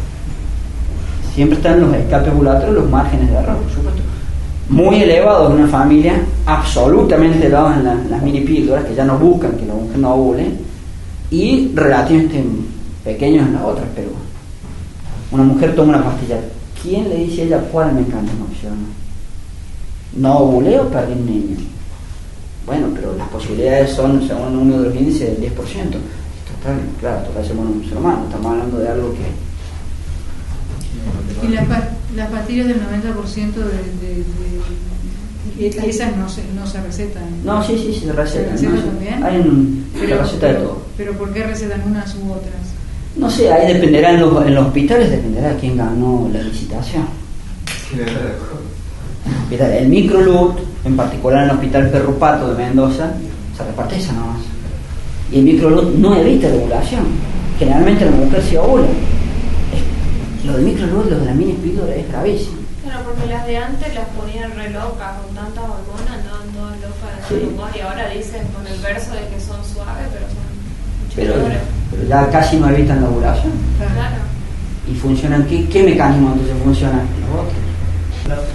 Siempre están los escapes ovulatorios, los márgenes de error, por supuesto. Muy elevados en una familia, absolutamente elevados en las mini píldoras que ya no buscan que la mujer no ovule, y relativamente pequeños en las otras. Pero una mujer toma una pastilla, ¿quién le dice a ella cuál mecanismo acciona? No ovulé o perdí un niño. Bueno, pero las posibilidades son, según uno de los índices, del 10%. Claro, total ser un ser humano, estamos hablando de algo que... Y las pastillas del 90% esas no se recetan. No, sí, se recetan. ¿Se recetan también? Hay la receta de todo. ¿Pero por qué recetan unas u otras? No sé, ahí dependerá en los hospitales, dependerá de quién ganó la licitación. El microlut, en particular en el Hospital Perrupato de Mendoza, se reparte esa nomás. Y el microlut no evita la ovulación. Generalmente la mujer se ovula. Lo del microlut, lo de la mini píldora es gravísimo. Claro, porque las de antes las ponían re locas, con tantas hormonas, andaban todas locas de humor, y ahora dicen con el verso de que son suaves, pero son Pero, luchadores. pero ya casi no evitan la ovulación. Claro. ¿Y funcionan? ¿Qué mecanismo entonces funcionan? Los otros.